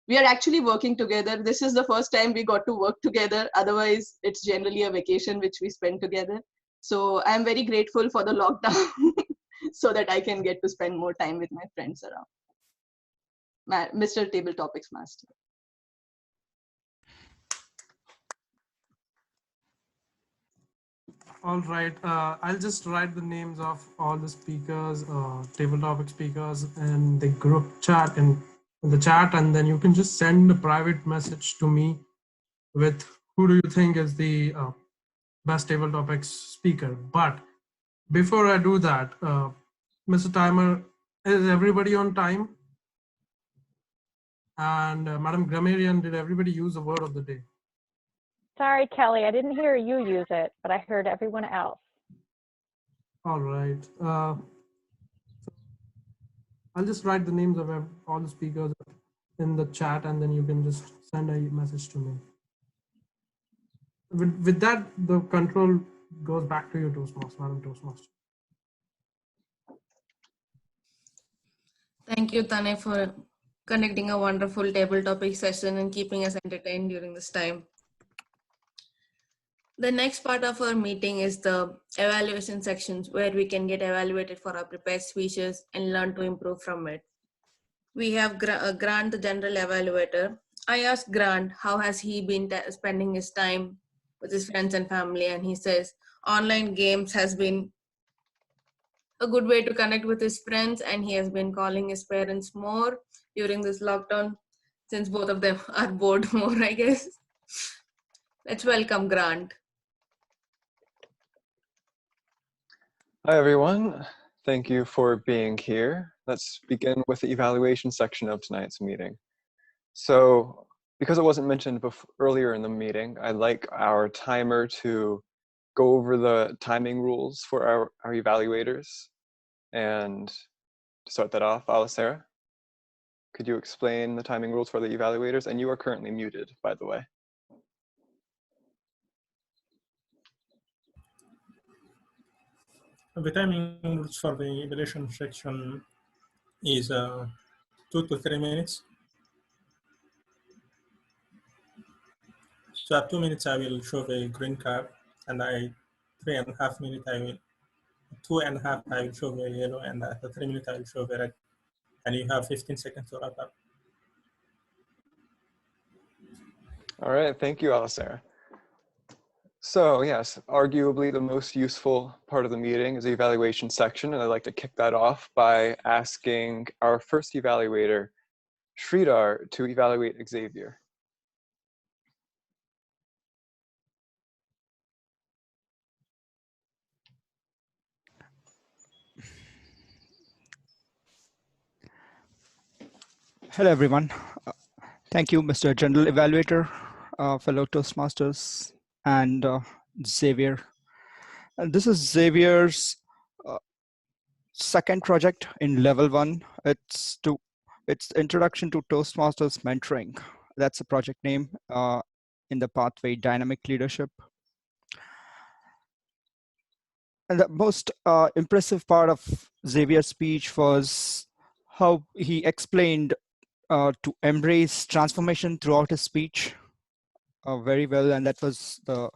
we are actually working together. This is the first time we got to work together. Otherwise, it's generally a vacation which we spend together. So I'm very grateful for the lockdown so that I can get to spend more time with my friends around. Mr. Table Topics Master. All right. I'll just write the names of all the speakers, table topic speakers, in the group chat in the chat, and then you can just send a private message to me with who do you think is the best table topics speaker. But before I do that, Mr. Timer, is everybody on time? And Madam Grammarian, did everybody use the word of the day? Sorry, Kelly, I didn't hear you use it, but I heard everyone else. All right. I'll just write the names of all the speakers in the chat, and then you can just send a message to me. With that, the control goes back to you, Toastmaster, Madam Toastmaster. Thank you, Tane, for conducting a wonderful table topic session and keeping us entertained during this time. The next part of our meeting is the evaluation sections where we can get evaluated for our prepared speeches and learn to improve from it. We have Grant, the general evaluator. I asked Grant how has he been spending his time with his friends and family, and he says online games has been a good way to connect with his friends, and he has been calling his parents more during this lockdown since both of them are bored more, I guess. Let's welcome Grant. Hi, everyone. Thank you for being here. Let's begin with the evaluation section of tonight's meeting. So, because it wasn't mentioned earlier in the meeting, I'd like our timer to go over the timing rules for our evaluators. And to start that off, Alasara, could you explain the timing rules for the evaluators? And you are currently muted, by the way. The timing rules for the evaluation section is 2 to 3 minutes. So at 2 minutes, I will show the green card, and 3.5 minutes, 2.5, I will show the yellow, and at 3 minutes, I will show the red. And you have 15 seconds to wrap up. All right, thank you, Alasara. So yes, arguably the most useful part of the meeting is the evaluation section, and I'd like to kick that off by asking our first evaluator, Sridhar, to evaluate Xavier. Hello, everyone. Thank you, Mr. General Evaluator, fellow ToastMasters, and Xavier. And this is Xavier's second project in level 1. It's Introduction to ToastMasters Mentoring. That's the project name in the pathway Dynamic Leadership. And the most impressive part of Xavier's speech was how he explained to embrace transformation throughout his speech very well, and that was the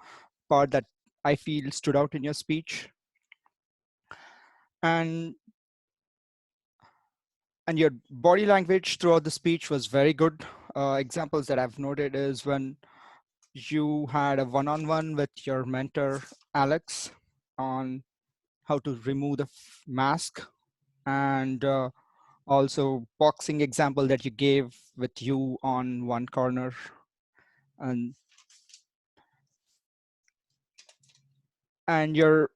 part that I feel stood out in your speech. And your body language throughout the speech was very good. Examples that I've noted is when you had a one-on-one with your mentor, Alex, on how to remove the mask, and also boxing example that you gave with you on one corner. And your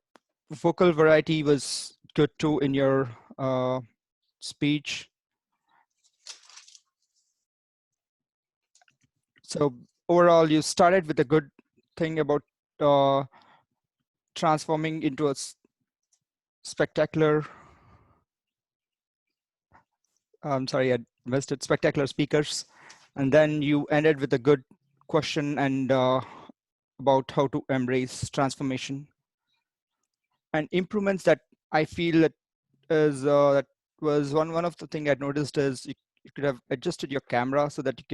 vocal variety was good too in your speech. So overall, you started with a good thing about transforming into a spectacular, I'm sorry, I missed it, spectacular speakers. And then you ended with a good question and about how to embrace transformation. And improvements that I feel that is that was one of the thing I noticed is you could have adjusted your camera so that you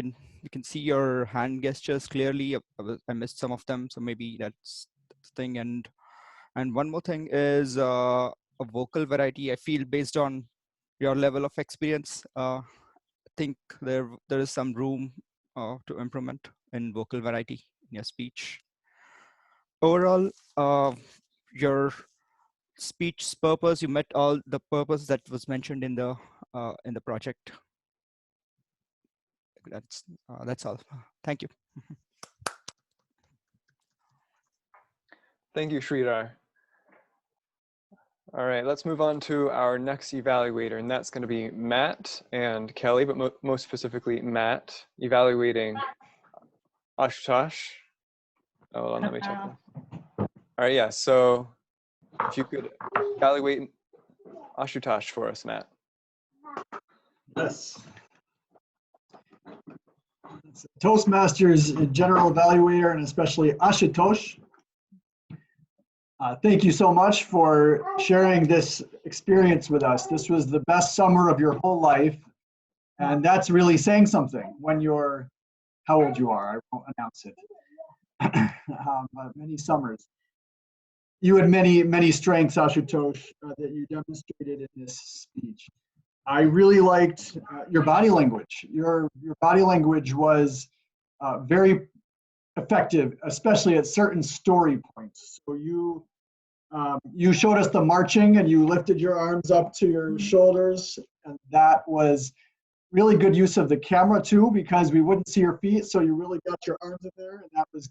can see your hand gestures clearly. I missed some of them, so maybe that's the thing. And one more thing is a vocal variety. I feel based on your level of experience, I think there is some room to improvement in vocal variety in your speech. Overall, your speech's purpose, you met all the purpose that was mentioned in the project. That's all. Thank you. Thank you, Sridhar. All right, let's move on to our next evaluator, and that's going to be Matt and Kelly, but most specifically Matt, evaluating Ashutosh. Oh, hold on, let me check that. All right, yeah, so if you could evaluate Ashutosh for us, Matt. Yes. ToastMasters general evaluator, and especially Ashutosh. Thank you so much for sharing this experience with us. This was the best summer of your whole life, and that's really saying something when you're, how old you are, I won't announce it, but many summers. You had many strengths, Ashutosh, that you demonstrated in this speech. I really liked your body language. Your body language was very effective, especially at certain story points. So you showed us the marching, and you lifted your arms up to your shoulders, and that was really good use of the camera too, because we wouldn't see your feet, so you really got your arms in there, and that was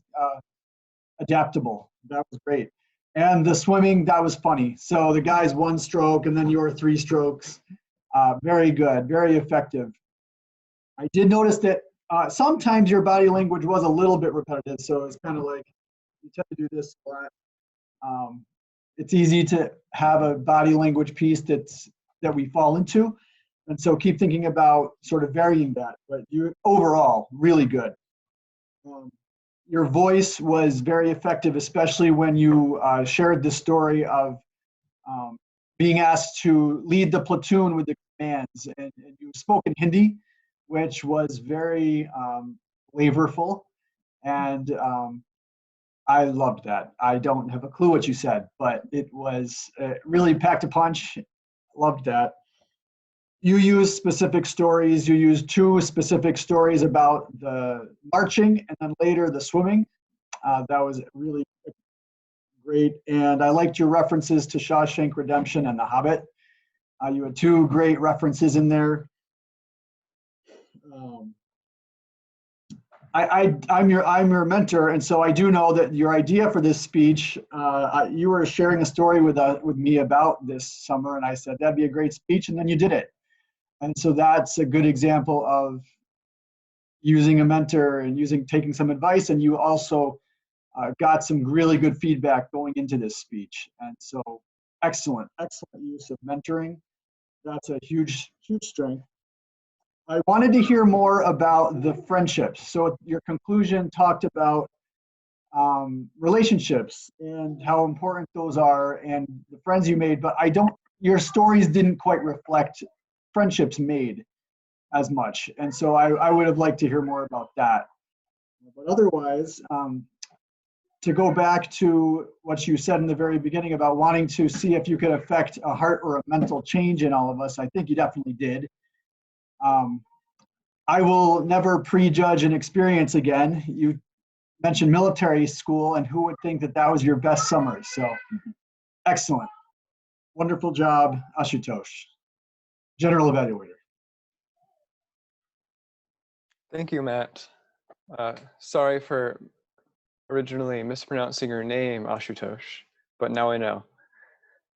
adaptable. That was great. And the swimming, that was funny. So the guy's one stroke, and then your 3 strokes. Very good, very effective. I did notice that sometimes your body language was a little bit repetitive, so it's kind of like you tend to do this a lot. It's easy to have a body language piece that we fall into. And so keep thinking about sort of varying that, but you overall really good. Your voice was very effective, especially when you shared the story of being asked to lead the platoon with the commands, and you spoke in Hindi, which was very flavorful, and I loved that. I don't have a clue what you said, but it was really packed a punch. Loved that. You used specific stories. You used 2 specific stories about the marching and then later the swimming. That was really great. And I liked your references to Shawshank Redemption and The Hobbit. You had 2 great references in there. I'm your mentor, and so I do know that your idea for this speech, you were sharing a story with me about this summer, and I said that'd be a great speech, and then you did it. And so that's a good example of using a mentor and taking some advice, and you also got some really good feedback going into this speech. And so excellent use of mentoring. That's a huge strength. I wanted to hear more about the friendships. So your conclusion talked about relationships and how important those are and the friends you made, but your stories didn't quite reflect friendships made as much. And so I would have liked to hear more about that. But otherwise, to go back to what you said in the very beginning about wanting to see if you could affect a heart or a mental change in all of us, I think you definitely did. I will never prejudge an experience again. You mentioned military school, and who would think that was your best summer? So excellent. Wonderful job, Ashutosh, General Evaluator. Thank you, Matt. Sorry for originally mispronouncing your name, Ashutosh, but now I know.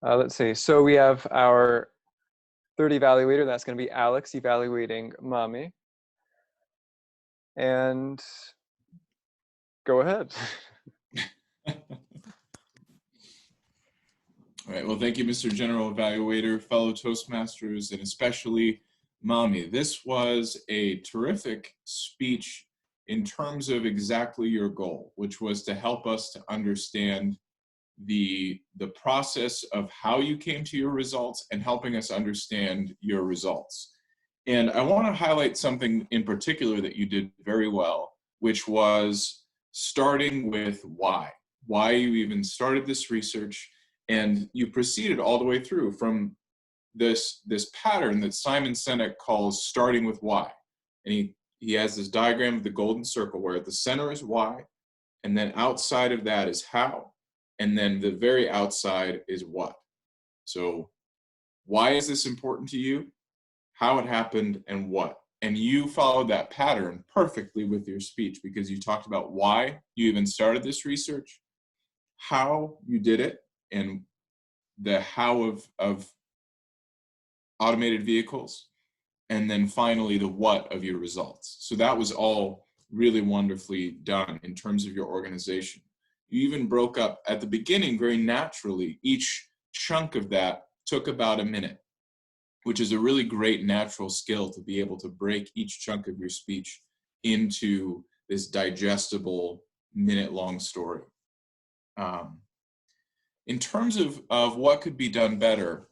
Let's see. So we have our third evaluator. That's going to be Alex evaluating Mommy. And go ahead. All right, well, thank you, Mr. General Evaluator, fellow Toastmasters, and especially Mommy. This was a terrific speech in terms of exactly your goal, which was to help us to understand the process of how you came to your results and helping us understand your results. And I want to highlight something in particular that you did very well, which was starting with why you even started this research. And you proceeded all the way through from this pattern that Simon Sinek calls starting with why. And he has this diagram of the golden circle where at the center is why, and then outside of that is how, and then the very outside is what. So why is this important to you? How it happened, and what. And you followed that pattern perfectly with your speech because you talked about why you even started this research, how you did it, and the how of automated vehicles, and then finally the what of your results. So that was all really wonderfully done in terms of your organization. You even broke up at the beginning very naturally. Each chunk of that took about a minute, which is a really great natural skill to be able to break each chunk of your speech into this digestible minute-long story. In terms of what could be done better,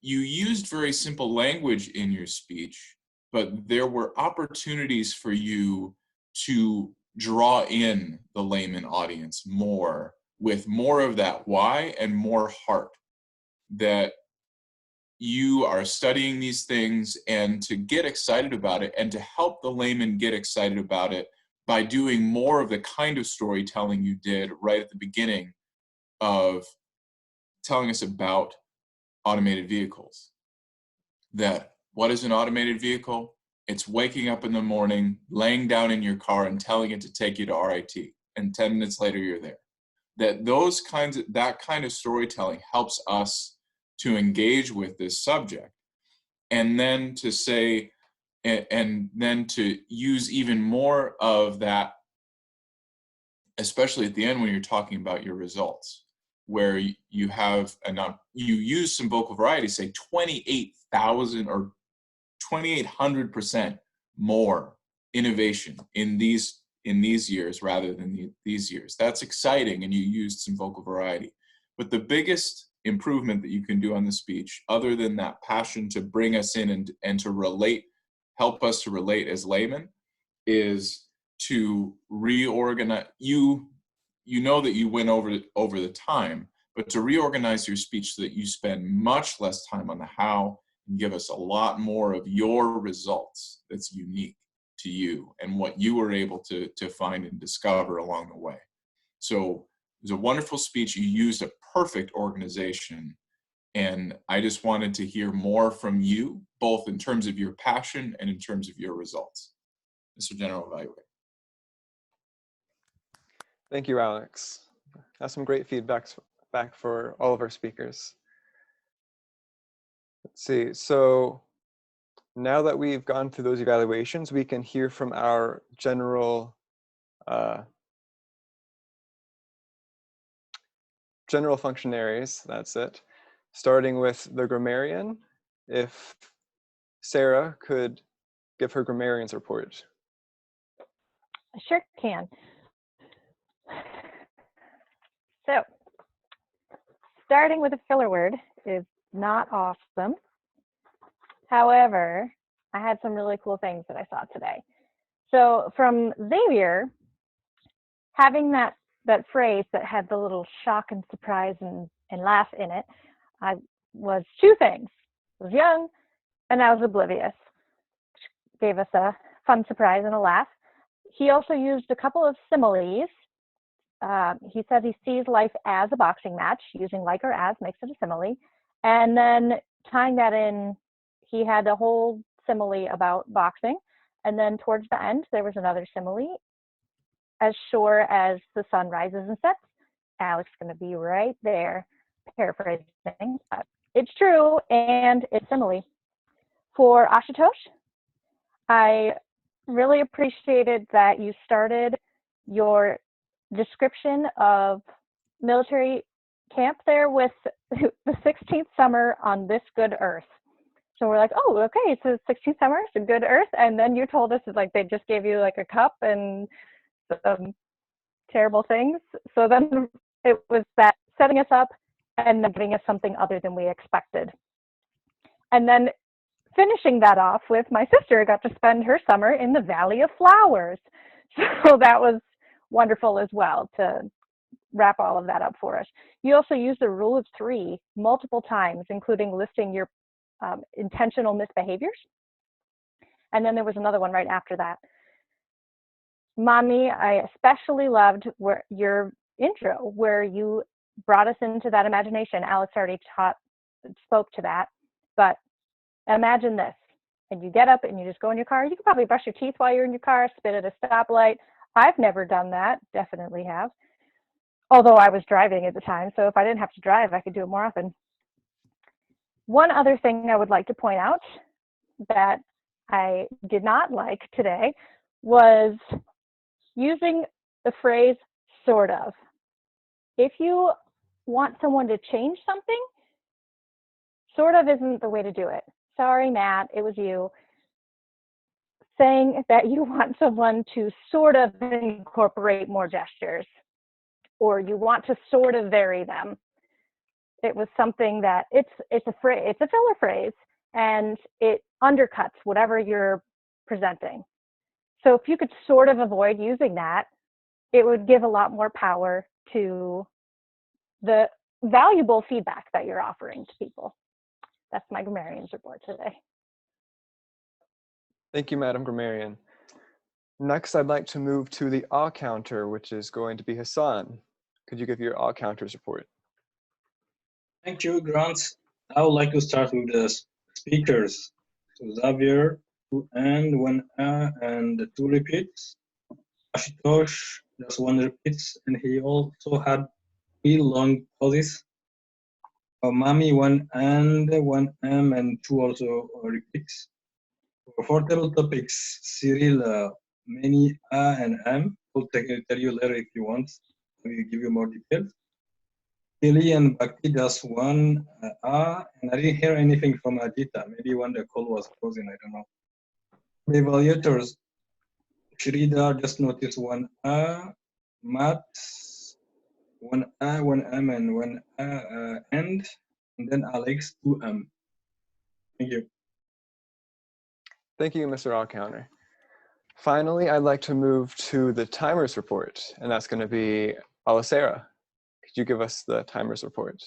you used very simple language in your speech, but there were opportunities for you to draw in the layman audience more with more of that why and more heart, that you are studying these things and to get excited about it and to help the layman get excited about it by doing more of the kind of storytelling you did right at the beginning of telling us about automated vehicles. That what is an automated vehicle? It's waking up in the morning, laying down in your car and telling it to take you to RIT, and 10 minutes later you're there. That kind of storytelling helps us to engage with this subject, and then to say, and then to use even more of that, especially at the end when you're talking about your results. where you have you use some vocal variety, say 28,000 or 2,800% more innovation in these years rather than these years. That's exciting, and you used some vocal variety. But the biggest improvement that you can do on the speech, other than that passion to bring us in and to relate, help us to relate as laymen, is to reorganize. You know that you went over the time, but to reorganize your speech so that you spend much less time on the how and give us a lot more of your results that's unique to you and what you were able to find and discover along the way. So it was a wonderful speech. You used a perfect organization. And I just wanted to hear more from you, both in terms of your passion and in terms of your results. Mr. General Evaluator. Thank you, Alex. That's some great feedback back for all of our speakers. Let's see, so now that we've gone through those evaluations, we can hear from our general functionaries, that's it. Starting with the grammarian, if Sarah could give her grammarian's report. I sure can. So, starting with a filler word is not awesome. However, I had some really cool things that I saw today. So from Xavier, having that phrase that had the little shock and surprise and laugh in it, I was two things. I was young and I was oblivious. Gave us a fun surprise and a laugh. He also used a couple of similes. He said he sees life as a boxing match. Using like or as makes it a simile. And then tying that in, he had a whole simile about boxing. And then towards the end, there was another simile. As sure as the sun rises and sets, Alex is going to be right there, paraphrasing. But it's true, and it's simile. For Ashutosh, I really appreciated that you started your description of military camp there with the 16th summer on this good earth. So we're like, oh, okay, so 16th summer, so good earth. And then you told us like they just gave you like a cup and some terrible things. So then it was that setting us up and then giving us something other than we expected. And then finishing that off with my sister got to spend her summer in the Valley of Flowers. So that was wonderful as well to wrap all of that up for us. You also used the rule of three multiple times, including listing your intentional misbehaviors. And then there was another one right after that. Mommy, I especially loved your intro, where you brought us into that imagination. Alex already spoke to that, but imagine this, and you get up and you just go in your car. You can probably brush your teeth while you're in your car, spit at a stoplight. I've never done that, definitely have. Although I was driving at the time, so if I didn't have to drive, I could do it more often. One other thing I would like to point out that I did not like today was using the phrase sort of. If you want someone to change something, sort of isn't the way to do it. Sorry, Matt, it was you. Saying that you want someone to sort of incorporate more gestures, or you want to sort of vary them. It was something that it's a phrase, it's a filler phrase, and it undercuts whatever you're presenting. So if you could sort of avoid using that, it would give a lot more power to the valuable feedback that you're offering to people. That's my grammarian's report today. Thank you, Madam Grammarian. Next, I'd like to move to the ah counter, which is going to be Hassan. Could you give your ah counters report? Thank you, Grant. I would like to start with the speakers. So Xavier, 2 and 1 and 2 repeats. Ashutosh, just 1 repeats, and he also had 3 long pauses. Mami, 1 and 1 and 2 also repeats. For table topics, Cyril, many and I'll tell you later if you want. I will give you more details. Kelly and Bhakti just one and I didn't hear anything from Ajita. Maybe when the call was closing, I don't know. The evaluators, Shrida just noticed one Matt, one one M, and one and then Alex, 2M. Thank you. Thank you, Mr. Allcounter. Finally, I'd like to move to the timers report, and that's going to be Alicera. Could you give us the timers report?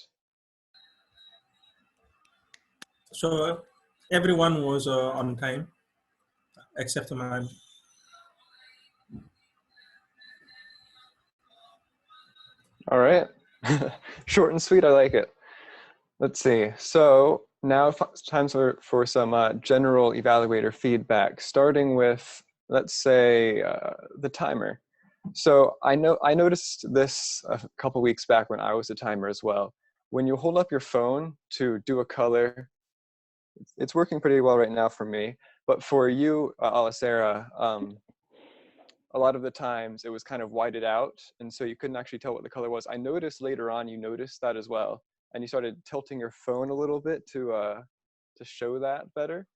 So everyone was on time, except mine. All right. Short and sweet, I like it. Let's see. So now it's time for some general evaluator feedback, starting with, let's say, the timer. So I noticed this a couple weeks back when I was a timer as well. When you hold up your phone to do a color, it's working pretty well right now for me. But for you, Alicera, a lot of the times it was kind of whited out, and so you couldn't actually tell what the color was. I noticed later on you noticed that as well, and you started tilting your phone a little bit to show that better.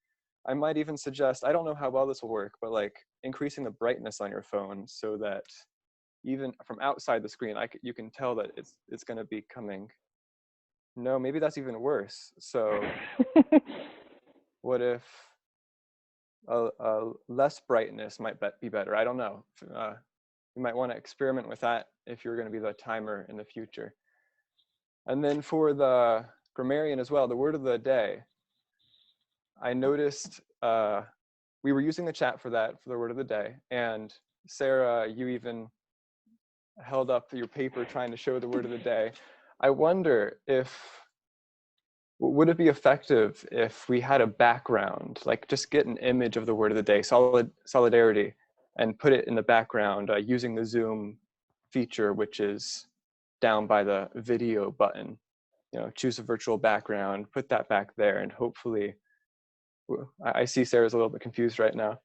I might even suggest, I don't know how well this will work, but like increasing the brightness on your phone so that even from outside the screen, you can tell that it's going to be coming. No, maybe that's even worse. So what if less brightness might be better? I don't know. You might want to experiment with that if you're going to be the timer in the future. And then for the grammarian as well, the word of the day, I noticed we were using the chat for that, for the word of the day. And Sarah, you even held up your paper trying to show the word of the day. I wonder would it be effective if we had a background, like just get an image of the word of the day, solidarity, and put it in the background using the Zoom feature, which is down by the video button. You know, choose a virtual background, put that back there, and hopefully, I see Sarah's a little bit confused right now.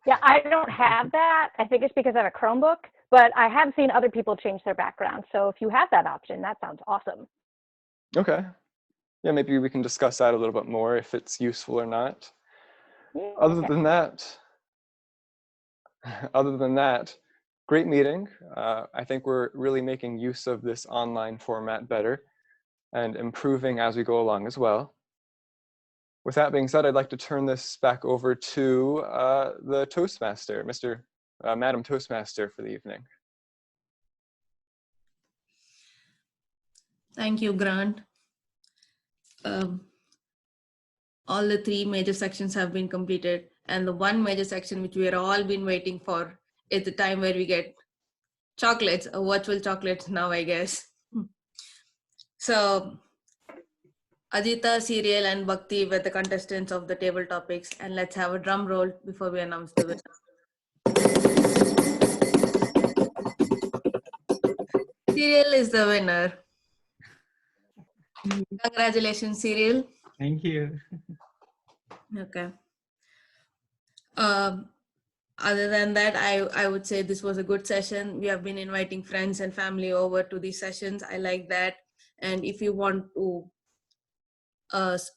Yeah, I don't have that. I think it's because I have a Chromebook, but I have seen other people change their background. So if you have that option, that sounds awesome. Okay. Yeah, maybe we can discuss that a little bit more if it's useful or not. Yeah, Other than that, great meeting. I think we're really making use of this online format better and improving as we go along as well. With that being said, I'd like to turn this back over to the Toastmaster, Madam Toastmaster for the evening. Thank you, Grant. All the three major sections have been completed, and the one major section which we are all been waiting for is the time where we get chocolates, virtual chocolates now, I guess. So Ajita, Serial, and Bhakti were the contestants of the table topics, and let's have a drum roll before we announce the winner. Serial is the winner. Congratulations, Serial. Thank you. Okay. Other than that, I would say this was a good session. We have been inviting friends and family over to these sessions. I like that. And if you want to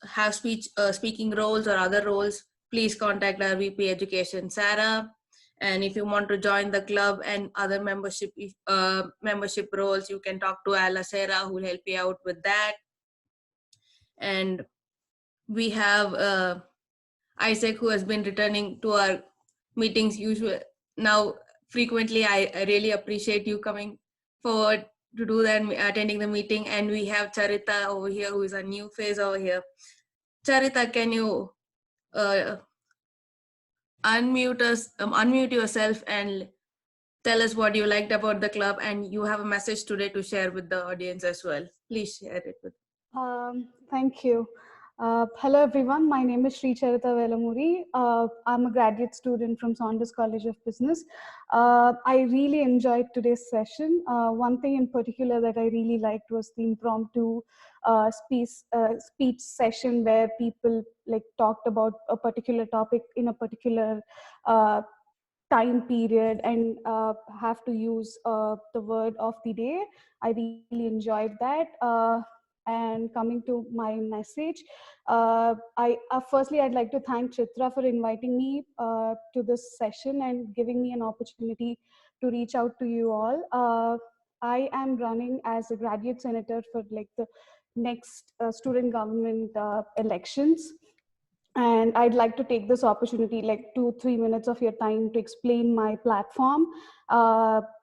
have speaking roles or other roles, please contact our VP Education, Sarah. And if you want to join the club and other membership roles, you can talk to Alicera, who will help you out with that. And we have Isaac, who has been returning to our meetings now frequently. I really appreciate you coming forward to do that, attending the meeting. And we have Charita over here, who is a new face over here. Charita, can you unmute yourself and tell us what you liked about the club, and you have a message today to share with the audience as well. Please share it with. Thank you. Hello everyone, my name is Sri Charita Velamuri. I'm a graduate student from Saunders College of Business. I really enjoyed today's session. One thing in particular that I really liked was the impromptu speech session where people talked about a particular topic in a particular time period and have to use the word of the day. I really enjoyed that. And coming to my message, firstly I'd like to thank Chitra for inviting me to this session and giving me an opportunity to reach out to you all. I am running as a graduate senator for like the next student government elections. And I'd like to take this opportunity, like 2-3 minutes of your time, to explain my platform.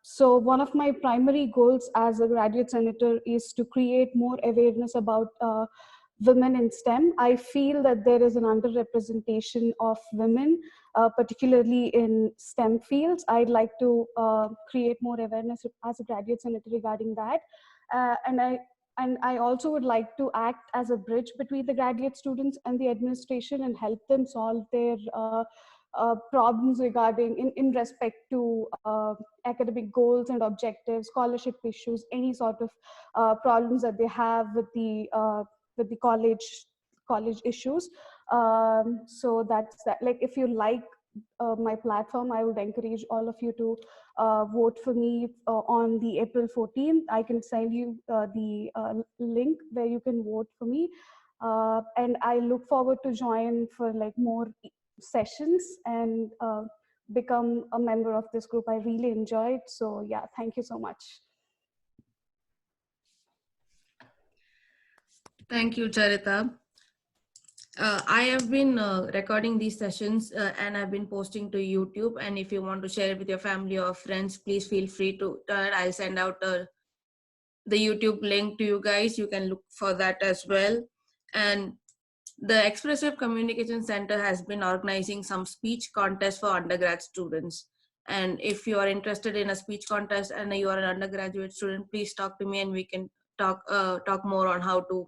So one of my primary goals as a graduate senator is to create more awareness about women in STEM. I feel that there is an underrepresentation of women, particularly in STEM fields. I'd like to create more awareness as a graduate senator regarding that. And I also would like to act as a bridge between the graduate students and the administration and help them solve their problems regarding in respect to academic goals and objectives, scholarship issues, any sort of problems that they have with the college issues. So that's that. Like, if you like my platform, I would encourage all of you to vote for me on the April 14th. I can send you the link where you can vote for me. And I look forward to join for like more sessions and become a member of this group. I really enjoyed. So yeah, thank you so much. Thank you, Charita. I have been recording these sessions and I've been posting to YouTube. And if you want to share it with your family or friends, please feel free to. I'll send out the YouTube link to you guys. You can look for that as well. And the Expressive Communication Center has been organizing some speech contests for undergrad students. And if you are interested in a speech contest and you are an undergraduate student, please talk to me and we can talk more on how to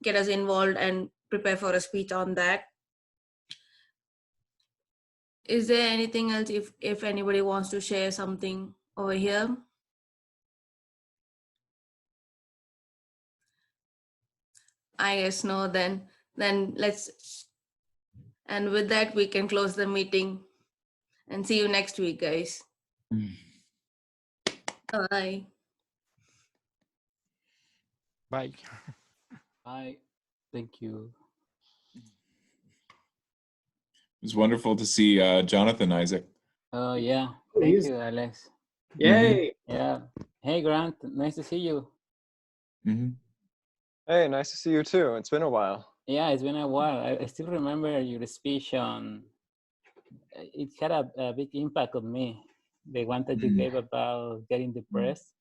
get us involved and prepare for a speech on that. Is there anything else if anybody wants to share something over here? I guess no, then let's, and with that we can close the meeting and see you next week, guys. Bye. Bye. Bye. Thank you. It was wonderful to see Jonathan, Isaac. Oh, yeah. Oh, Thank he's- you, Alex. Yay. Yeah. Hey, Grant. Nice to see you. Hey, nice to see you too. It's been a while. Yeah, it's been a while. I still remember your speech on, it had a big impact on me. The one that you gave about getting depressed.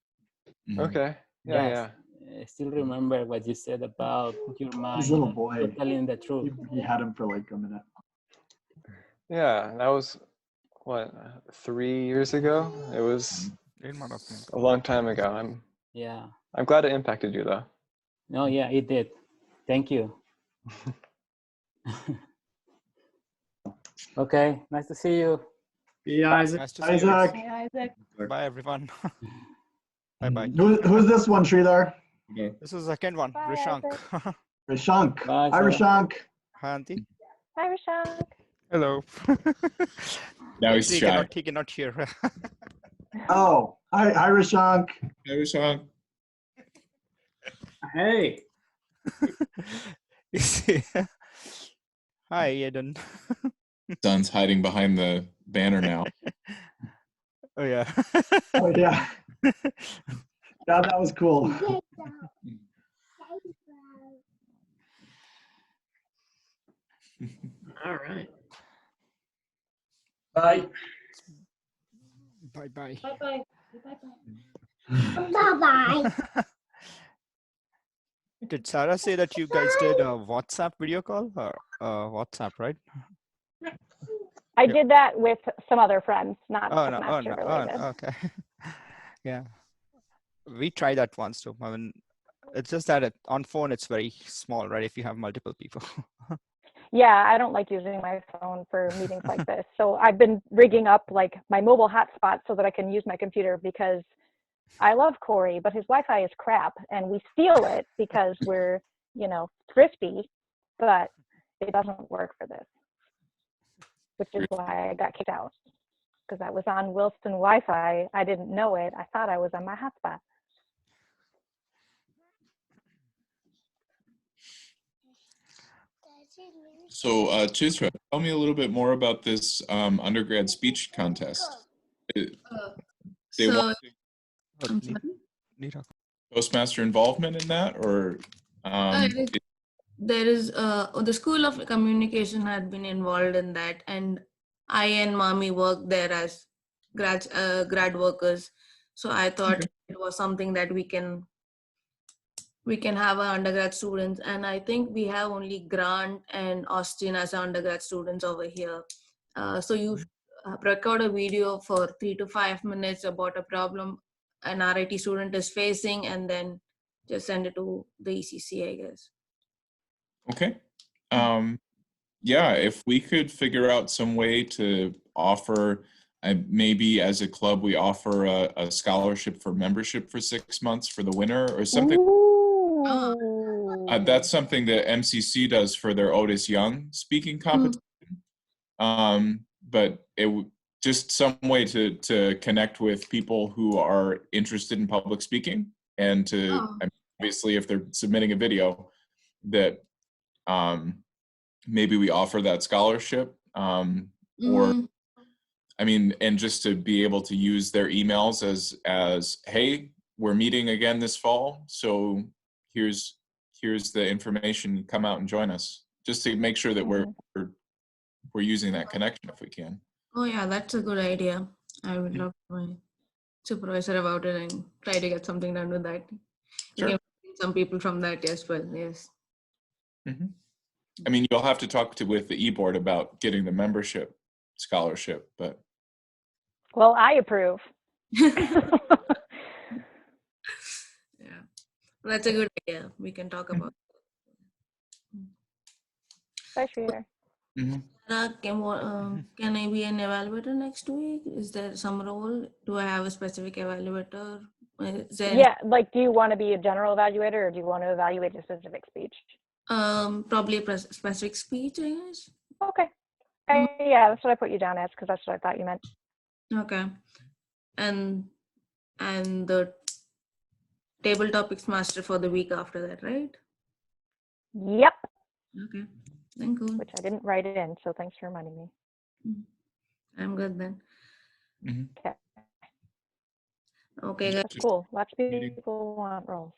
Okay. Yeah, Yes. I still remember what you said about your mind. His little boy. Telling the truth. He had him for like a minute. Yeah, that was, what, 3 years ago? It was a long time ago. Yeah. I'm glad it impacted you, though. No, yeah, it did. Thank you. Okay, nice to see you. Yeah, Isaac. Nice to see Isaac. you. Hey, Isaac. Bye, everyone. Bye-bye. Who's this one, Sridhar? This is the second one, Bye, Rishank. Isaac. Rishank. Bye, Hi, sir. Rishank. Hi, Auntie. Hi, Rishank. Hello. Now he's Actually, shy. he cannot hear. Oh, hi, Rishank. Hi, Rishank. Hey. Hi, Eden. Son's hiding behind the banner now. Oh, yeah. Oh, yeah. Yeah, that was cool. All right. Bye. Bye-bye. Bye-bye. Bye-bye. Did Sarah say that you guys did a WhatsApp video call or WhatsApp, right? I did that with some other friends, not Oh, no. Toastmaster related. Okay. Yeah. We tried that once too. I mean, it's just that on phone, it's very small, right? If you have multiple people. Yeah, I don't like using my phone for meetings like this. So I've been rigging up like my mobile hotspot so that I can use my computer, because I love Corey, but his Wi-Fi is crap and we steal it because we're, thrifty, but it doesn't work for this, which is why I got kicked out. because I was on Wilson Wi-Fi. I didn't know it. I thought I was on my hotspot. So, Chisra, tell me a little bit more about this undergrad speech contest. They So, want I'm sorry. Toastmaster involvement in that, or There is the School of Communication had been involved in that, and I and Mami worked there as grad workers. So I thought it was something that we can have our undergrad students, and I think we have only Grant and Austin as our undergrad students over here. So you record a video for 3 to 5 minutes about a problem an RIT student is facing, and then just send it to the ECC, I guess. okay. Yeah, if we could figure out some way to offer, maybe as a club, we offer a scholarship for membership for 6 months for the winner or something. That's something that MCC does for their Otis Young speaking competition. But just some way to connect with people who are interested in public speaking, and to obviously if they're submitting a video, that maybe we offer that scholarship, or I mean, and just to be able to use their emails as hey, we're meeting again this fall, so here's the information, come out and join us, just to make sure that we're using that connection if we can. Oh yeah, that's a good idea. I would love my supervisor about it and try to get something done with that. Sure. We can bring some people from that as well. Yes. I mean, you'll have to talk with the e-board about getting the membership scholarship, but Well, I approve. Yeah, that's a good idea. We can talk about. Bye, Sridhar. Can I be an evaluator next week? Is there some role? Do I have a specific evaluator? Is there Yeah, like, do you want to be a general evaluator, or do you want to evaluate a specific speech? Probably a specific speech, I guess. Okay. Yeah, that's what I put you down as, because that's what I thought you meant. Okay. And the table topics master for the week after that, right? Yep. Okay. Thank you. Which I didn't write it in, so thanks for reminding me. I'm good then. Okay. Okay, That's cool. Lots of people want roles.